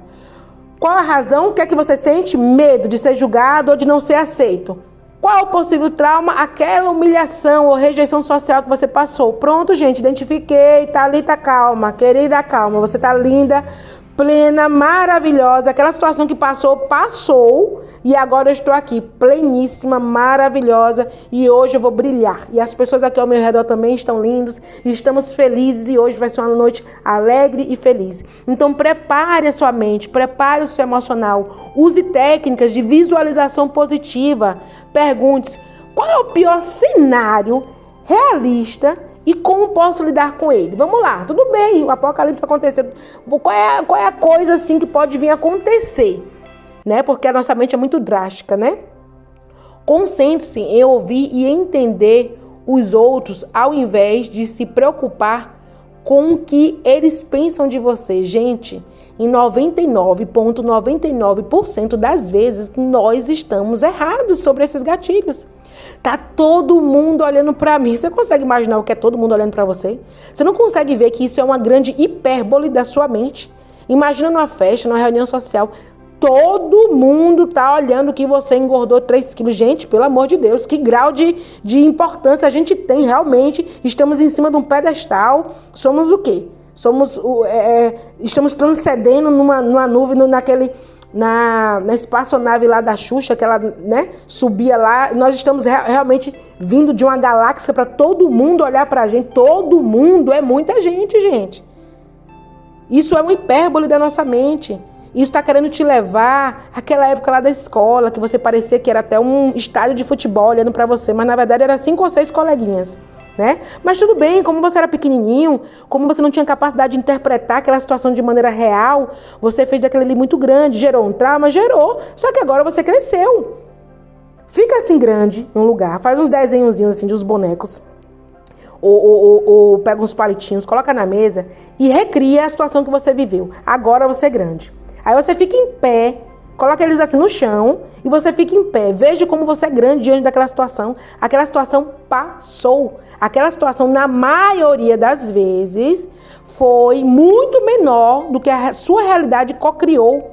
Qual a razão? O que é que você sente? Medo de ser julgado ou de não ser aceito. Qual é o possível trauma? Aquela humilhação ou rejeição social que você passou. Pronto, gente, identifiquei. Thalita, calma. Querida, calma. Você tá linda, plena, maravilhosa. Aquela situação que passou, passou. E agora eu estou aqui, pleníssima, maravilhosa. E hoje eu vou brilhar. E as pessoas aqui ao meu redor também estão lindas. E estamos felizes. E hoje vai ser uma noite alegre e feliz. Então prepare a sua mente, prepare o seu emocional. Use técnicas de visualização positiva. Pergunte-se, qual é o pior cenário realista e como posso lidar com ele? Vamos lá, tudo bem, o apocalipse aconteceu. Qual é a coisa assim que pode vir a acontecer? Né? Porque a nossa mente é muito drástica, né? Concentre-se em ouvir e entender os outros ao invés de se preocupar com o que eles pensam de você. Gente, em 99,99% das vezes nós estamos errados sobre esses gatilhos. Tá todo mundo olhando pra mim. Você consegue imaginar o que é todo mundo olhando pra você? Você não consegue ver que isso é uma grande hipérbole da sua mente? Imagina numa festa, numa reunião social, todo mundo tá olhando que você engordou 3 quilos. Gente, pelo amor de Deus, que grau de importância a gente tem realmente. Estamos em cima de um pedestal. Somos o quê? Estamos transcendendo numa nuvem, na espaçonave lá da Xuxa, que ela, né, subia lá. Nós estamos realmente vindo de uma galáxia para todo mundo olhar pra gente. Todo mundo é muita gente, gente. Isso é uma hipérbole da nossa mente. Isso está querendo te levar àquela época lá da escola, que você parecia que era até um estádio de futebol olhando para você, mas na verdade era 5 ou 6 coleguinhas, né? Mas tudo bem, como você era pequenininho, como você não tinha capacidade de interpretar aquela situação de maneira real, você fez daquele ali muito grande, gerou um trauma, gerou, só que agora você cresceu. Fica assim grande em um lugar, faz uns desenhozinhos assim de uns bonecos, ou pega uns palitinhos, coloca na mesa e recria a situação que você viveu. Agora você é grande. Aí você fica em pé, coloca eles assim no chão e você fica em pé. Veja como você é grande diante daquela situação. Aquela situação passou. Aquela situação, na maioria das vezes, foi muito menor do que a sua realidade co-criou.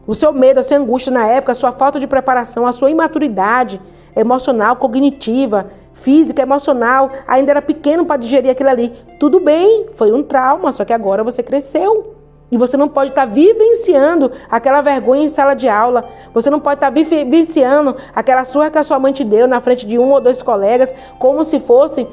O seu medo, a sua angústia na época, a sua falta de preparação, a sua imaturidade emocional, cognitiva, física, emocional, ainda era pequeno para digerir aquilo ali. Tudo bem, foi um trauma, só que agora você cresceu. E você não pode estar vivenciando aquela vergonha em sala de aula. Você não pode estar vivenciando aquela surra que a sua mãe te deu na frente de 1 ou 2 colegas, como se fosse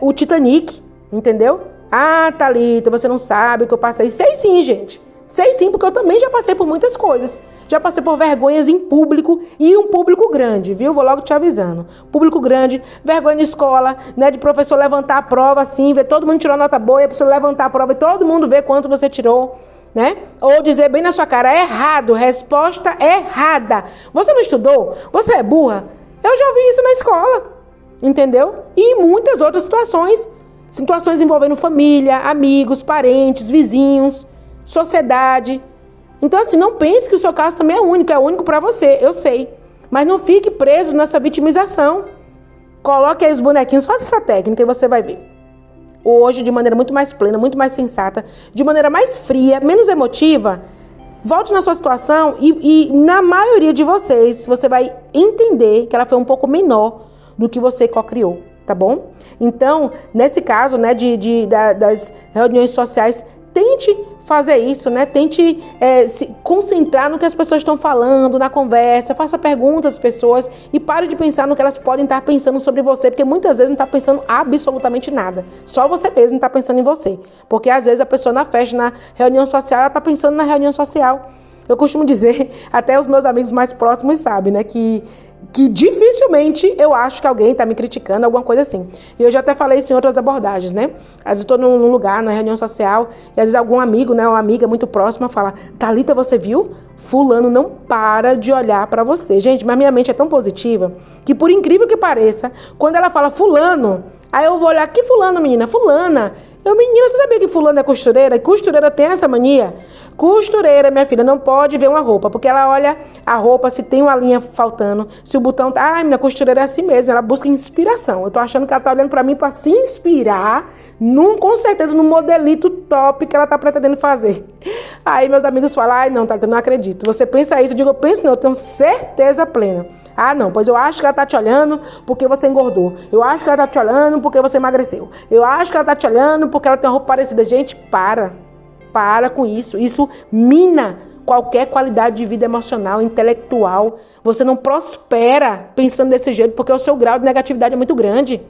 o Titanic, entendeu? Ah, Thalita, você não sabe o que eu passei. Sei sim, gente. Sei sim, porque eu também já passei por muitas coisas. Já passei por vergonhas em público e um público grande, viu? Vou logo te avisando. Público grande, vergonha de escola, né? De professor levantar a prova assim, ver todo mundo tirou nota boa, e a professora levantar a prova e todo mundo ver quanto você tirou, né? Ou dizer bem na sua cara, errado, resposta errada. Você não estudou? Você é burra? Eu já ouvi isso na escola, entendeu? E em muitas outras situações. Situações envolvendo família, amigos, parentes, vizinhos, sociedade. Então, assim, não pense que o seu caso também é único para você, eu sei. Mas não fique preso nessa vitimização. Coloque aí os bonequinhos, faça essa técnica e você vai ver. Hoje, de maneira muito mais plena, muito mais sensata, de maneira mais fria, menos emotiva, volte na sua situação e na maioria de vocês, você vai entender que ela foi um pouco menor do que você co-criou, tá bom? Então, nesse caso, né, das reuniões sociais, tente fazer isso, né? Tente se concentrar no que as pessoas estão falando, na conversa, faça perguntas às pessoas e pare de pensar no que elas podem estar pensando sobre você, porque muitas vezes não está pensando absolutamente nada. Só você mesmo está pensando em você. Porque às vezes a pessoa na festa, na reunião social, ela está pensando na reunião social. Eu costumo dizer, até os meus amigos mais próximos sabem, né? Que dificilmente eu acho que alguém tá me criticando, alguma coisa assim. E eu já até falei isso em outras abordagens, né? Às vezes eu tô num lugar, na reunião social, e às vezes algum amigo, né, uma amiga muito próxima fala, Thalita, você viu? Fulano não para de olhar pra você. Gente, mas minha mente é tão positiva, que por incrível que pareça, quando ela fala fulano, aí eu vou olhar, que fulano, menina? Fulana. Menina, você sabia que fulano é costureira? E costureira tem essa mania? Costureira, minha filha, não pode ver uma roupa, porque ela olha a roupa, se tem uma linha faltando, se o botão tá... Ai, minha costureira é assim mesmo, ela busca inspiração. Eu tô achando que ela tá olhando pra mim pra se inspirar, com certeza, no modelito top que ela tá pretendendo fazer. Aí meus amigos falam, ai não, Thalita, não acredito. Você pensa isso? Eu digo, eu penso não, eu tenho certeza plena. Ah, não, pois eu acho que ela tá te olhando porque você engordou. Eu acho que ela tá te olhando porque você emagreceu. Eu acho que ela tá te olhando porque ela tem uma roupa parecida. Gente, para com isso. Isso mina qualquer qualidade de vida emocional, intelectual. Você não prospera pensando desse jeito porque o seu grau de negatividade é muito grande.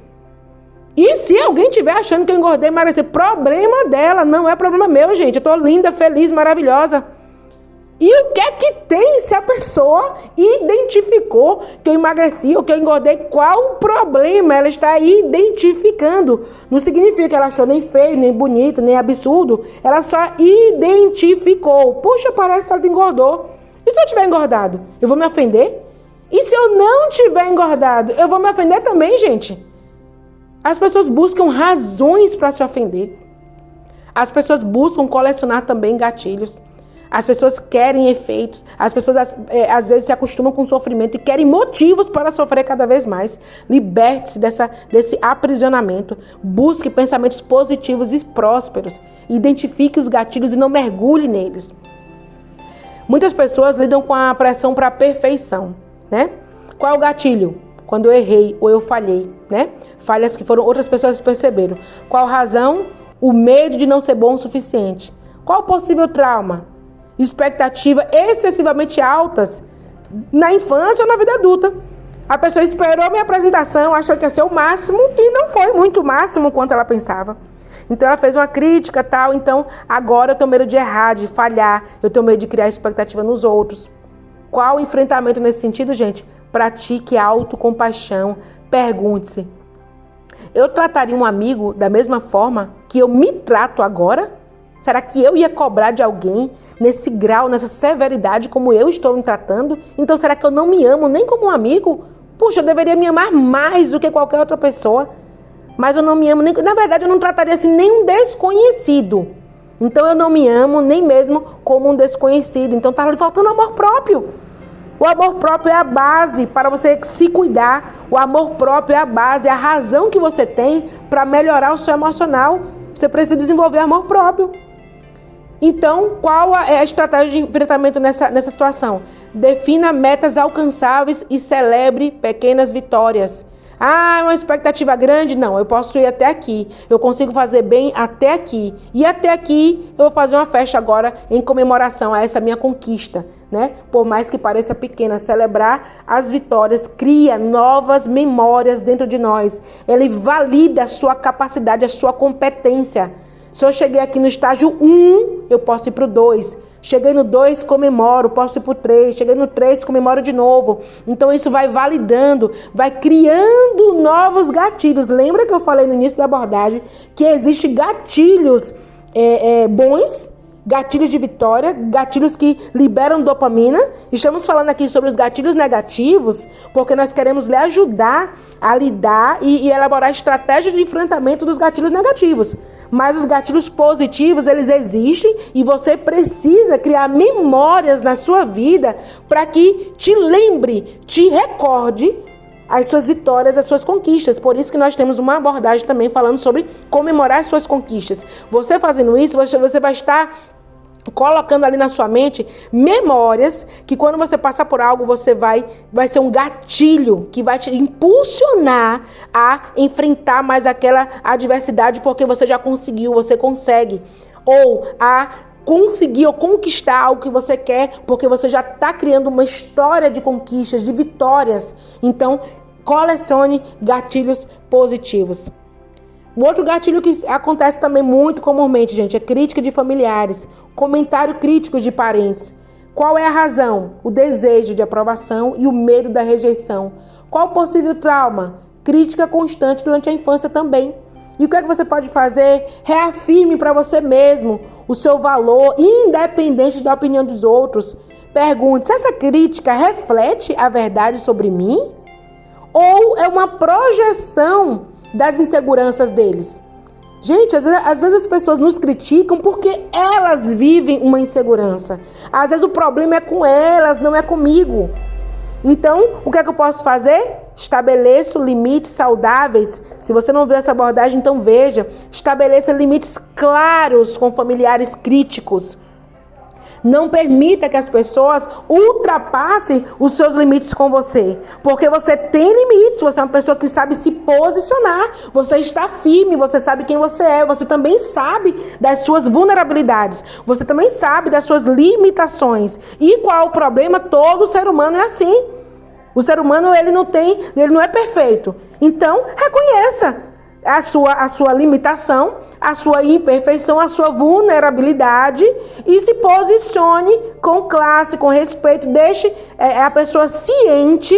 E se alguém estiver achando que eu engordei e emagreci, problema dela, não é problema meu, gente. Eu tô linda, feliz, maravilhosa. E o que é que tem se a pessoa identificou que eu emagreci ou que eu engordei? Qual o problema? Ela está identificando. Não significa que ela achou nem feio, nem bonito, nem absurdo. Ela só identificou. Puxa, parece que ela engordou. E se eu tiver engordado? Eu vou me ofender? E se eu não tiver engordado? Eu vou me ofender também, gente? As pessoas buscam razões para se ofender. As pessoas buscam colecionar também gatilhos. As pessoas querem efeitos, as pessoas às vezes se acostumam com o sofrimento e querem motivos para sofrer cada vez mais. Liberte-se desse aprisionamento. Busque pensamentos positivos e prósperos. Identifique os gatilhos e não mergulhe neles. Muitas pessoas lidam com a pressão para a perfeição, né? Qual é o gatilho? Quando eu errei ou eu falhei, né? Falhas que foram outras pessoas que perceberam. Qual razão? O medo de não ser bom o suficiente. Qual o possível trauma? Expectativas excessivamente altas na infância ou na vida adulta. A pessoa esperou a minha apresentação, achou que ia ser o máximo e não foi muito o máximo quanto ela pensava. Então ela fez uma crítica tal, então agora eu tenho medo de errar, de falhar, eu tenho medo de criar expectativa nos outros. Qual o enfrentamento nesse sentido, gente? Pratique autocompaixão, pergunte-se: eu trataria um amigo da mesma forma que eu me trato agora? Será que eu ia cobrar de alguém nesse grau, nessa severidade como eu estou me tratando? Então será que eu não me amo nem como um amigo? Puxa, eu deveria me amar mais do que qualquer outra pessoa. Mas eu não me amo nem... Na verdade, eu não trataria assim nem um desconhecido. Então eu não me amo nem mesmo como um desconhecido. Então tá faltando amor próprio. O amor próprio é a base para você se cuidar. O amor próprio é a base, é a razão que você tem para melhorar o seu emocional. Você precisa desenvolver amor próprio. Então, qual é a estratégia de enfrentamento nessa situação? Defina metas alcançáveis e celebre pequenas vitórias. Ah, é uma expectativa grande? Não, eu posso ir até aqui. Eu consigo fazer bem até aqui. E até aqui eu vou fazer uma festa agora em comemoração a essa minha conquista, né? Por mais que pareça pequena, celebrar as vitórias cria novas memórias dentro de nós. Ele valida a sua capacidade, a sua competência. Se eu cheguei aqui no estágio 1, eu posso ir para o 2. Cheguei no 2, comemoro, posso ir para o 3. Cheguei no 3, comemoro de novo. Então isso vai validando, vai criando novos gatilhos. Lembra que eu falei no início da abordagem que existem gatilhos bons, gatilhos de vitória, gatilhos que liberam dopamina. Estamos falando aqui sobre os gatilhos negativos, porque nós queremos lhe ajudar a lidar e elaborar estratégias de enfrentamento dos gatilhos negativos. Mas os gatilhos positivos, eles existem e você precisa criar memórias na sua vida para que te lembre, te recorde as suas vitórias, as suas conquistas. Por isso que nós temos uma abordagem também falando sobre comemorar as suas conquistas. Você fazendo isso, você vai estar colocando ali na sua mente memórias que quando você passar por algo, vai ser um gatilho que vai te impulsionar a enfrentar mais aquela adversidade porque você já conseguiu, você consegue. Ou a conseguir ou conquistar algo que você quer porque você já está criando uma história de conquistas, de vitórias. Então, colecione gatilhos positivos. Um outro gatilho que acontece também muito comumente, gente, é crítica de familiares, comentário crítico de parentes. Qual é a razão? O desejo de aprovação e o medo da rejeição. Qual o possível trauma? Crítica constante durante a infância também. E o que é que você pode fazer? Reafirme para você mesmo o seu valor, independente da opinião dos outros. Pergunte se essa crítica reflete a verdade sobre mim ou é uma projeção das inseguranças deles. Gente, às vezes as pessoas nos criticam porque elas vivem uma insegurança. Às vezes o problema é com elas, não é comigo. Então, o que é que eu posso fazer? Estabeleço limites saudáveis. Se você não viu essa abordagem, então veja. Estabeleça limites claros com familiares críticos. Não permita que as pessoas ultrapassem os seus limites com você. Porque você tem limites, você é uma pessoa que sabe se posicionar. Você está firme, você sabe quem você é. Você também sabe das suas vulnerabilidades. Você também sabe das suas limitações. E qual o problema? Todo ser humano é assim. O ser humano, ele não é perfeito. Então, reconheça a sua limitação, a sua imperfeição, a sua vulnerabilidade e se posicione com classe, com respeito. Deixe a pessoa ciente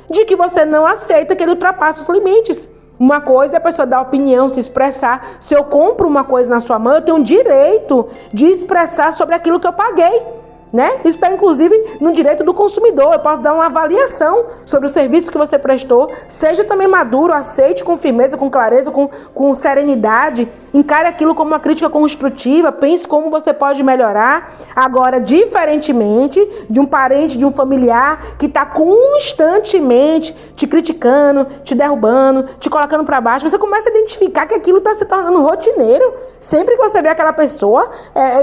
de que você não aceita que ele ultrapasse os limites. Uma coisa é a pessoa dar opinião, se expressar. Se eu compro uma coisa na sua mão, eu tenho o direito de expressar sobre aquilo que eu paguei. Né? Isso está, inclusive, no direito do consumidor. Eu posso dar uma avaliação sobre o serviço que você prestou. Seja também maduro, aceite com firmeza, com clareza, com serenidade. Encare aquilo como uma crítica construtiva. Pense como você pode melhorar. Agora, diferentemente de um parente, de um familiar que está constantemente te criticando, te derrubando, te colocando para baixo, você começa a identificar que aquilo está se tornando rotineiro. Sempre que você vê aquela pessoa,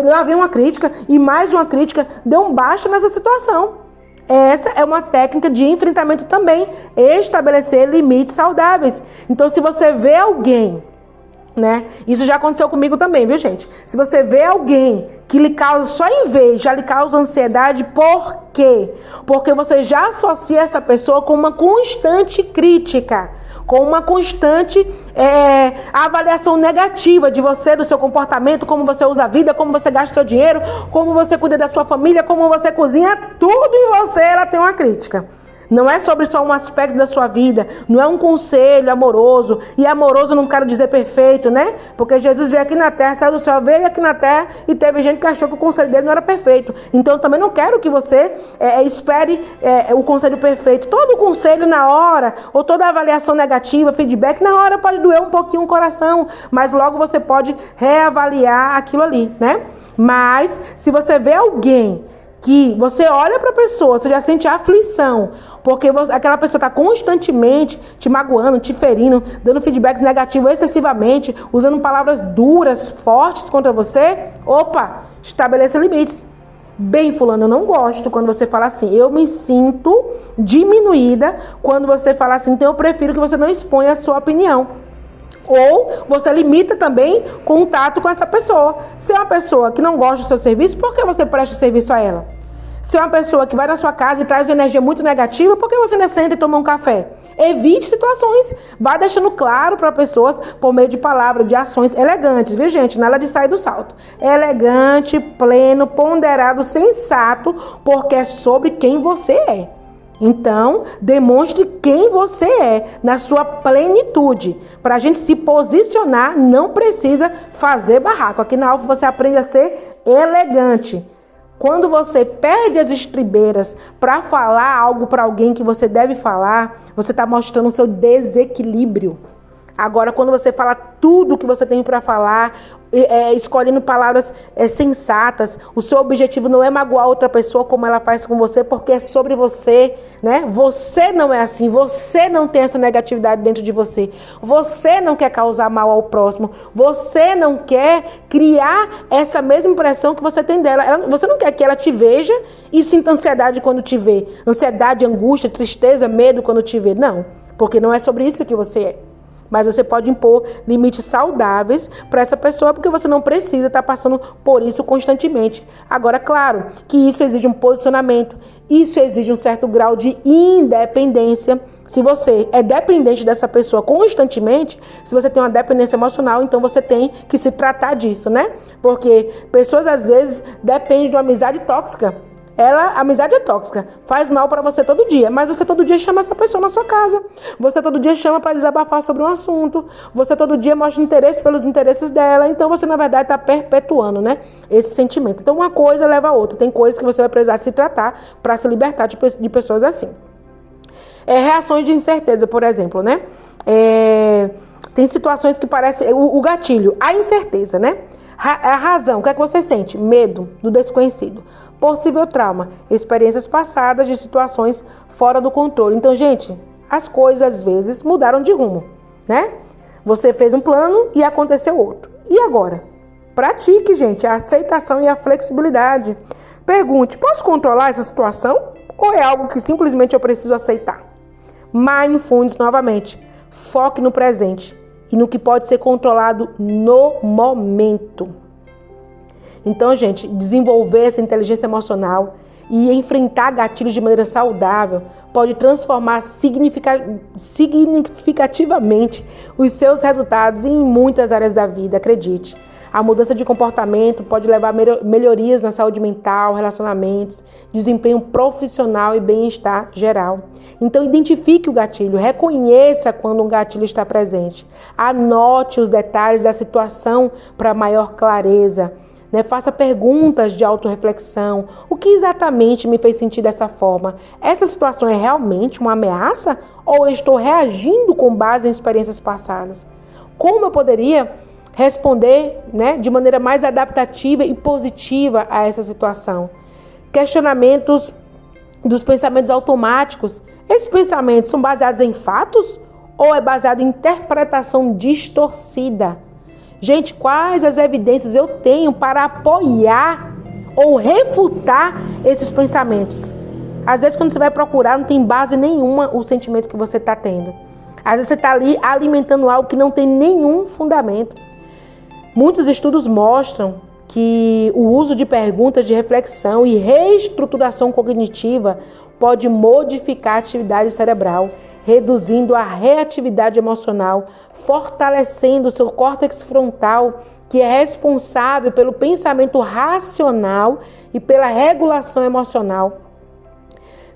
lá vem uma crítica e mais uma crítica. Dê um basta nessa situação. Essa é uma técnica de enfrentamento também. Estabelecer limites saudáveis. Então, se você vê alguém, né? Isso já aconteceu comigo também, viu, gente? Se você vê alguém que lhe causa só inveja, já lhe causa ansiedade, por quê? Porque você já associa essa pessoa com uma constante crítica, com uma constante avaliação negativa de você, do seu comportamento, como você usa a vida, como você gasta seu dinheiro, como você cuida da sua família, como você cozinha, tudo em você ela tem uma crítica. Não é sobre só um aspecto da sua vida, não é um conselho amoroso. E amoroso eu não quero dizer perfeito, né? Porque Jesus veio aqui na terra, saiu do céu, veio aqui na terra e teve gente que achou que o conselho dele não era perfeito. Então eu também não quero que você espere o conselho perfeito. Todo conselho na hora, ou toda avaliação negativa, feedback, na hora pode doer um pouquinho o coração, mas logo você pode reavaliar aquilo ali, né? Mas se você vê alguém que você olha para a pessoa, você já sente aflição, porque aquela pessoa está constantemente te magoando, te ferindo, dando feedbacks negativos excessivamente, usando palavras duras, fortes contra você. Opa, estabeleça limites. Bem, fulano, eu não gosto quando você fala assim. Eu me sinto diminuída quando você fala assim, então eu prefiro que você não exponha a sua opinião. Ou você limita também contato com essa pessoa. Se é uma pessoa que não gosta do seu serviço, por que você presta serviço a ela? Se é uma pessoa que vai na sua casa e traz uma energia muito negativa, por que você não senta e toma um café? Evite situações. Vá deixando claro para pessoas por meio de palavras, de ações elegantes, viu, gente? Nada de sair do salto. Elegante, pleno, ponderado, sensato, porque é sobre quem você é. Então, demonstre quem você é na sua plenitude. Para a gente se posicionar, não precisa fazer barraco. Aqui na Alfa você aprende a ser elegante. Quando você perde as estribeiras para falar algo para alguém que você deve falar, você está mostrando o seu desequilíbrio. Agora, quando você fala tudo o que você tem para falar, escolhendo palavras sensatas, o seu objetivo não é magoar outra pessoa como ela faz com você, porque é sobre você, né? Você não é assim, você não tem essa negatividade dentro de você, você não quer causar mal ao próximo, você não quer criar essa mesma impressão que você tem dela. Você não quer que ela te veja e sinta ansiedade quando te vê, ansiedade, angústia, tristeza, medo quando te vê. Não, porque não é sobre isso que você é. Mas você pode impor limites saudáveis para essa pessoa, porque você não precisa estar passando por isso constantemente. Agora, claro que isso exige um posicionamento, isso exige um certo grau de independência. Se você é dependente dessa pessoa constantemente, se você tem uma dependência emocional, então você tem que se tratar disso, né? Porque pessoas, às vezes, dependem de uma amizade tóxica. A amizade é tóxica, faz mal para você todo dia, mas você todo dia chama essa pessoa na sua casa, você todo dia chama para desabafar sobre um assunto, você todo dia mostra interesse pelos interesses dela, então você na verdade está perpetuando, né, esse sentimento. Então uma coisa leva a outra, tem coisas que você vai precisar se tratar para se libertar de pessoas assim. Reações de incerteza, por exemplo, né, tem situações que parecem, o gatilho, a incerteza, né, a razão, o que é que você sente? Medo do desconhecido. Possível trauma, experiências passadas de situações fora do controle. Então, gente, as coisas às vezes mudaram de rumo, né? Você fez um plano e aconteceu outro. E agora? Pratique, gente, a aceitação e a flexibilidade. Pergunte, posso controlar essa situação? Ou é algo que simplesmente eu preciso aceitar? Mindfulness, novamente, foque no presente e no que pode ser controlado no momento. Então, gente, desenvolver essa inteligência emocional e enfrentar gatilhos de maneira saudável pode transformar significativamente os seus resultados em muitas áreas da vida, acredite. A mudança de comportamento pode levar a melhorias na saúde mental, relacionamentos, desempenho profissional e bem-estar geral. Então, identifique o gatilho, reconheça quando um gatilho está presente. Anote os detalhes da situação para maior clareza. Faça perguntas de autorreflexão. O que exatamente me fez sentir dessa forma? Essa situação é realmente uma ameaça? Ou eu estou reagindo com base em experiências passadas? Como eu poderia responder de maneira mais adaptativa e positiva a essa situação? Questionamentos dos pensamentos automáticos. Esses pensamentos são baseados em fatos ou é baseado em interpretação distorcida? Gente, quais as evidências eu tenho para apoiar ou refutar esses pensamentos? Às vezes, quando você vai procurar, não tem base nenhuma o sentimento que você está tendo. Às vezes, você está ali alimentando algo que não tem nenhum fundamento. Muitos estudos mostram que o uso de perguntas de reflexão e reestruturação cognitiva pode modificar a atividade cerebral, reduzindo a reatividade emocional, fortalecendo o seu córtex frontal, que é responsável pelo pensamento racional e pela regulação emocional.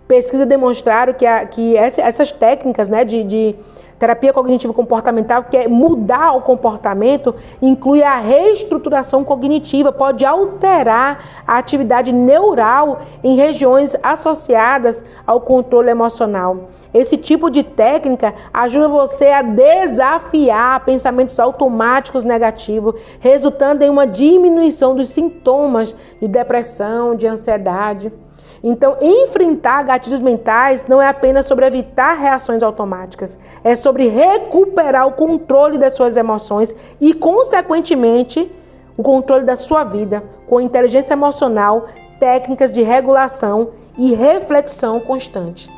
Pesquisas demonstraram que essas técnicas de terapia cognitivo comportamental, que é mudar o comportamento, inclui a reestruturação cognitiva, pode alterar a atividade neural em regiões associadas ao controle emocional. Esse tipo de técnica ajuda você a desafiar pensamentos automáticos negativos, resultando em uma diminuição dos sintomas de depressão, de ansiedade. Então, enfrentar gatilhos mentais não é apenas sobre evitar reações automáticas, é sobre recuperar o controle das suas emoções e, consequentemente, o controle da sua vida, com inteligência emocional, técnicas de regulação e reflexão constante.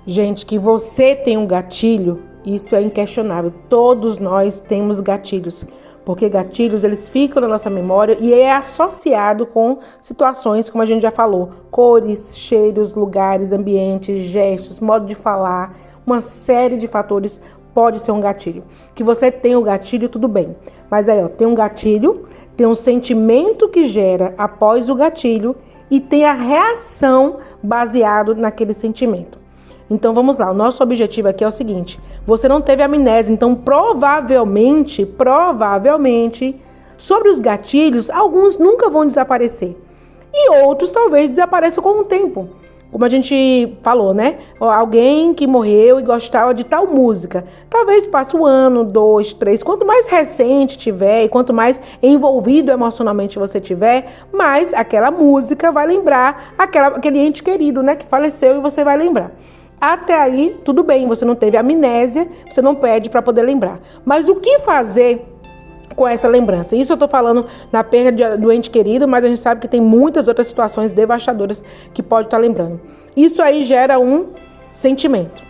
Gente, que você tem um gatilho, isso é inquestionável. Todos nós temos gatilhos. Porque gatilhos, eles ficam na nossa memória e é associado com situações, como a gente já falou, cores, cheiros, lugares, ambientes, gestos, modo de falar, uma série de fatores pode ser um gatilho. Que você tem o gatilho, tudo bem. Mas aí, tem um gatilho, tem um sentimento que gera após o gatilho e tem a reação baseado naquele sentimento. Então vamos lá, o nosso objetivo aqui é o seguinte: você não teve amnésia, então provavelmente, sobre os gatilhos, alguns nunca vão desaparecer. E outros talvez desapareçam com o tempo. Como a gente falou, Alguém que morreu e gostava de tal música. Talvez passe 1 ano, 2, 3. Quanto mais recente tiver e quanto mais envolvido emocionalmente você tiver, mais aquela música vai lembrar aquele ente querido, que faleceu, e você vai lembrar. Até aí, tudo bem, você não teve amnésia, você não pede para poder lembrar. Mas o que fazer com essa lembrança? Isso eu estou falando na perda do ente querido, mas a gente sabe que tem muitas outras situações devastadoras que pode estar lembrando. Isso aí gera um sentimento,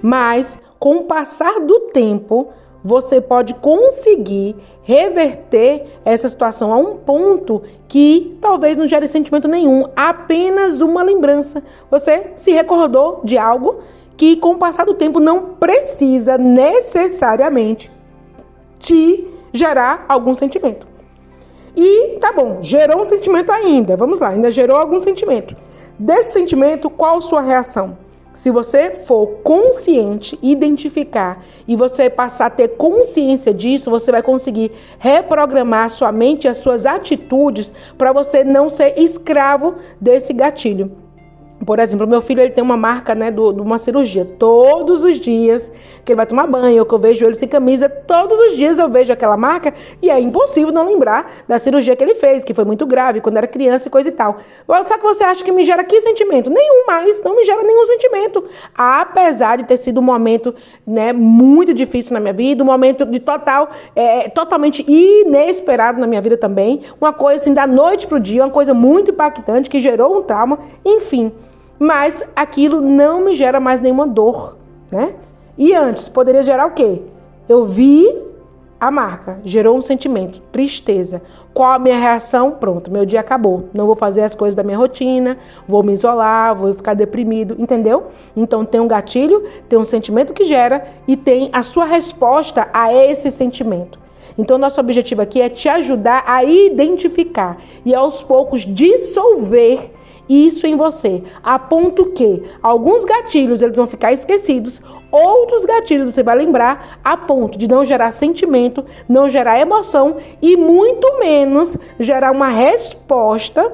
Mas, com o passar do tempo, você pode conseguir reverter essa situação a um ponto que talvez não gere sentimento nenhum, apenas uma lembrança. Você se recordou de algo que, com o passar do tempo, não precisa necessariamente te gerar algum sentimento. E tá bom, gerou um sentimento ainda. Vamos lá, ainda gerou algum sentimento. Desse sentimento, qual a sua reação? Se você for consciente, identificar e você passar a ter consciência disso, você vai conseguir reprogramar a sua mente e as suas atitudes para você não ser escravo desse gatilho. Por exemplo, meu filho ele tem uma marca, né, de uma cirurgia. Todos os dias que ele vai tomar banho, ou que eu vejo ele sem camisa, todos os dias eu vejo aquela marca e é impossível não lembrar da cirurgia que ele fez, que foi muito grave, quando era criança e coisa e tal. Só que você acha que me gera que sentimento? Nenhum mais, não me gera nenhum sentimento. Apesar de ter sido um momento, né, muito difícil na minha vida, um momento de totalmente inesperado na minha vida também, uma coisa assim da noite pro dia, uma coisa muito impactante que gerou um trauma, enfim. Mas aquilo não me gera mais nenhuma dor, né? E antes, poderia gerar o quê? Eu vi a marca, gerou um sentimento, tristeza. Qual a minha reação? Pronto, meu dia acabou. Não vou fazer as coisas da minha rotina, vou me isolar, vou ficar deprimido, entendeu? Então tem um gatilho, tem um sentimento que gera e tem a sua resposta a esse sentimento. Então, nosso objetivo aqui é te ajudar a identificar e aos poucos dissolver isso em você, a ponto que alguns gatilhos eles vão ficar esquecidos, outros gatilhos você vai lembrar a ponto de não gerar sentimento, não gerar emoção e muito menos gerar uma resposta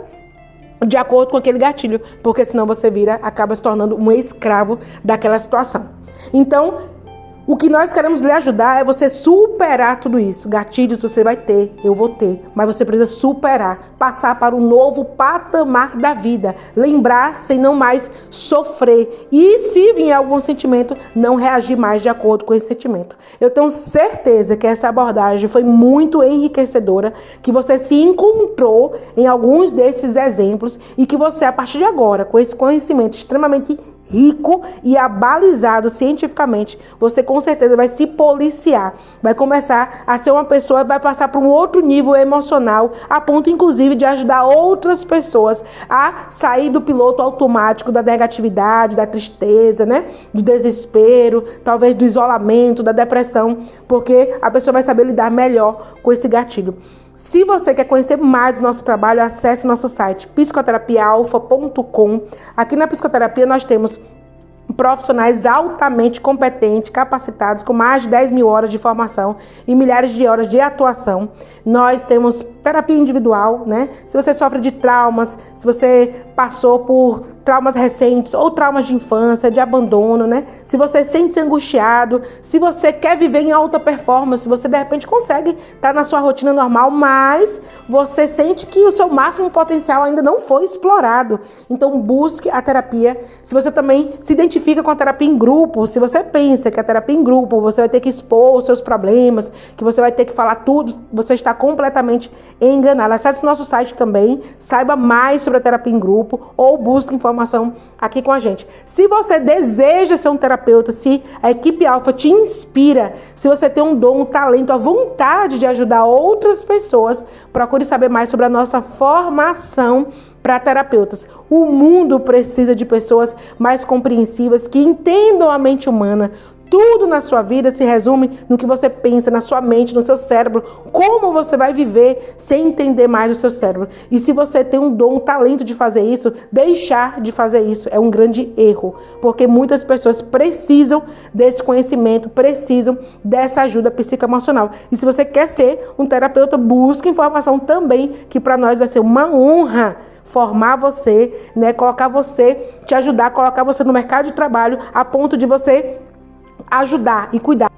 de acordo com aquele gatilho, porque senão você acaba se tornando um escravo daquela situação. Então, o que nós queremos lhe ajudar é você superar tudo isso. Gatilhos você vai ter, eu vou ter, mas você precisa superar, passar para um novo patamar da vida, lembrar sem não mais sofrer e se vier algum sentimento, não reagir mais de acordo com esse sentimento. Eu tenho certeza que essa abordagem foi muito enriquecedora, que você se encontrou em alguns desses exemplos e que você, a partir de agora, com esse conhecimento extremamente rico e abalizado cientificamente, você com certeza vai se policiar, vai começar a ser uma pessoa, vai passar para um outro nível emocional, a ponto inclusive de ajudar outras pessoas a sair do piloto automático da negatividade, da tristeza, né, do desespero, talvez do isolamento, da depressão, porque a pessoa vai saber lidar melhor com esse gatilho. Se você quer conhecer mais do nosso trabalho, acesse nosso site psicoterapiaalfa.com. Aqui na psicoterapia nós temos profissionais altamente competentes, capacitados, com mais de 10 mil horas de formação e milhares de horas de atuação. Nós temos terapia individual, né? Se você sofre de traumas, se você passou por traumas recentes ou traumas de infância, de abandono, né? Se você sente-se angustiado, se você quer viver em alta performance, você de repente consegue estar na sua rotina normal, mas você sente que o seu máximo potencial ainda não foi explorado. Então busque a terapia. Se você também se identifica com a terapia em grupo, se você pensa que a terapia em grupo você vai ter que expor os seus problemas, que você vai ter que falar tudo, você está completamente enganado. Acesse o nosso site também, saiba mais sobre a terapia em grupo ou busque informação aqui com a gente. Se você deseja ser um terapeuta, se a equipe Alfa te inspira, se você tem um dom, um talento, a vontade de ajudar outras pessoas, procure saber mais sobre a nossa formação para terapeutas. O mundo precisa de pessoas mais compreensivas, que entendam a mente humana. Tudo na sua vida se resume no que você pensa, na sua mente, no seu cérebro. Como você vai viver sem entender mais o seu cérebro? E se você tem um dom, um talento de fazer isso, deixar de fazer isso é um grande erro. Porque muitas pessoas precisam desse conhecimento, precisam dessa ajuda psicoemocional. E se você quer ser um terapeuta, busque informação também, que para nós vai ser uma honra formar você, né? Colocar você, te ajudar, colocar você no mercado de trabalho a ponto de você ajudar e cuidar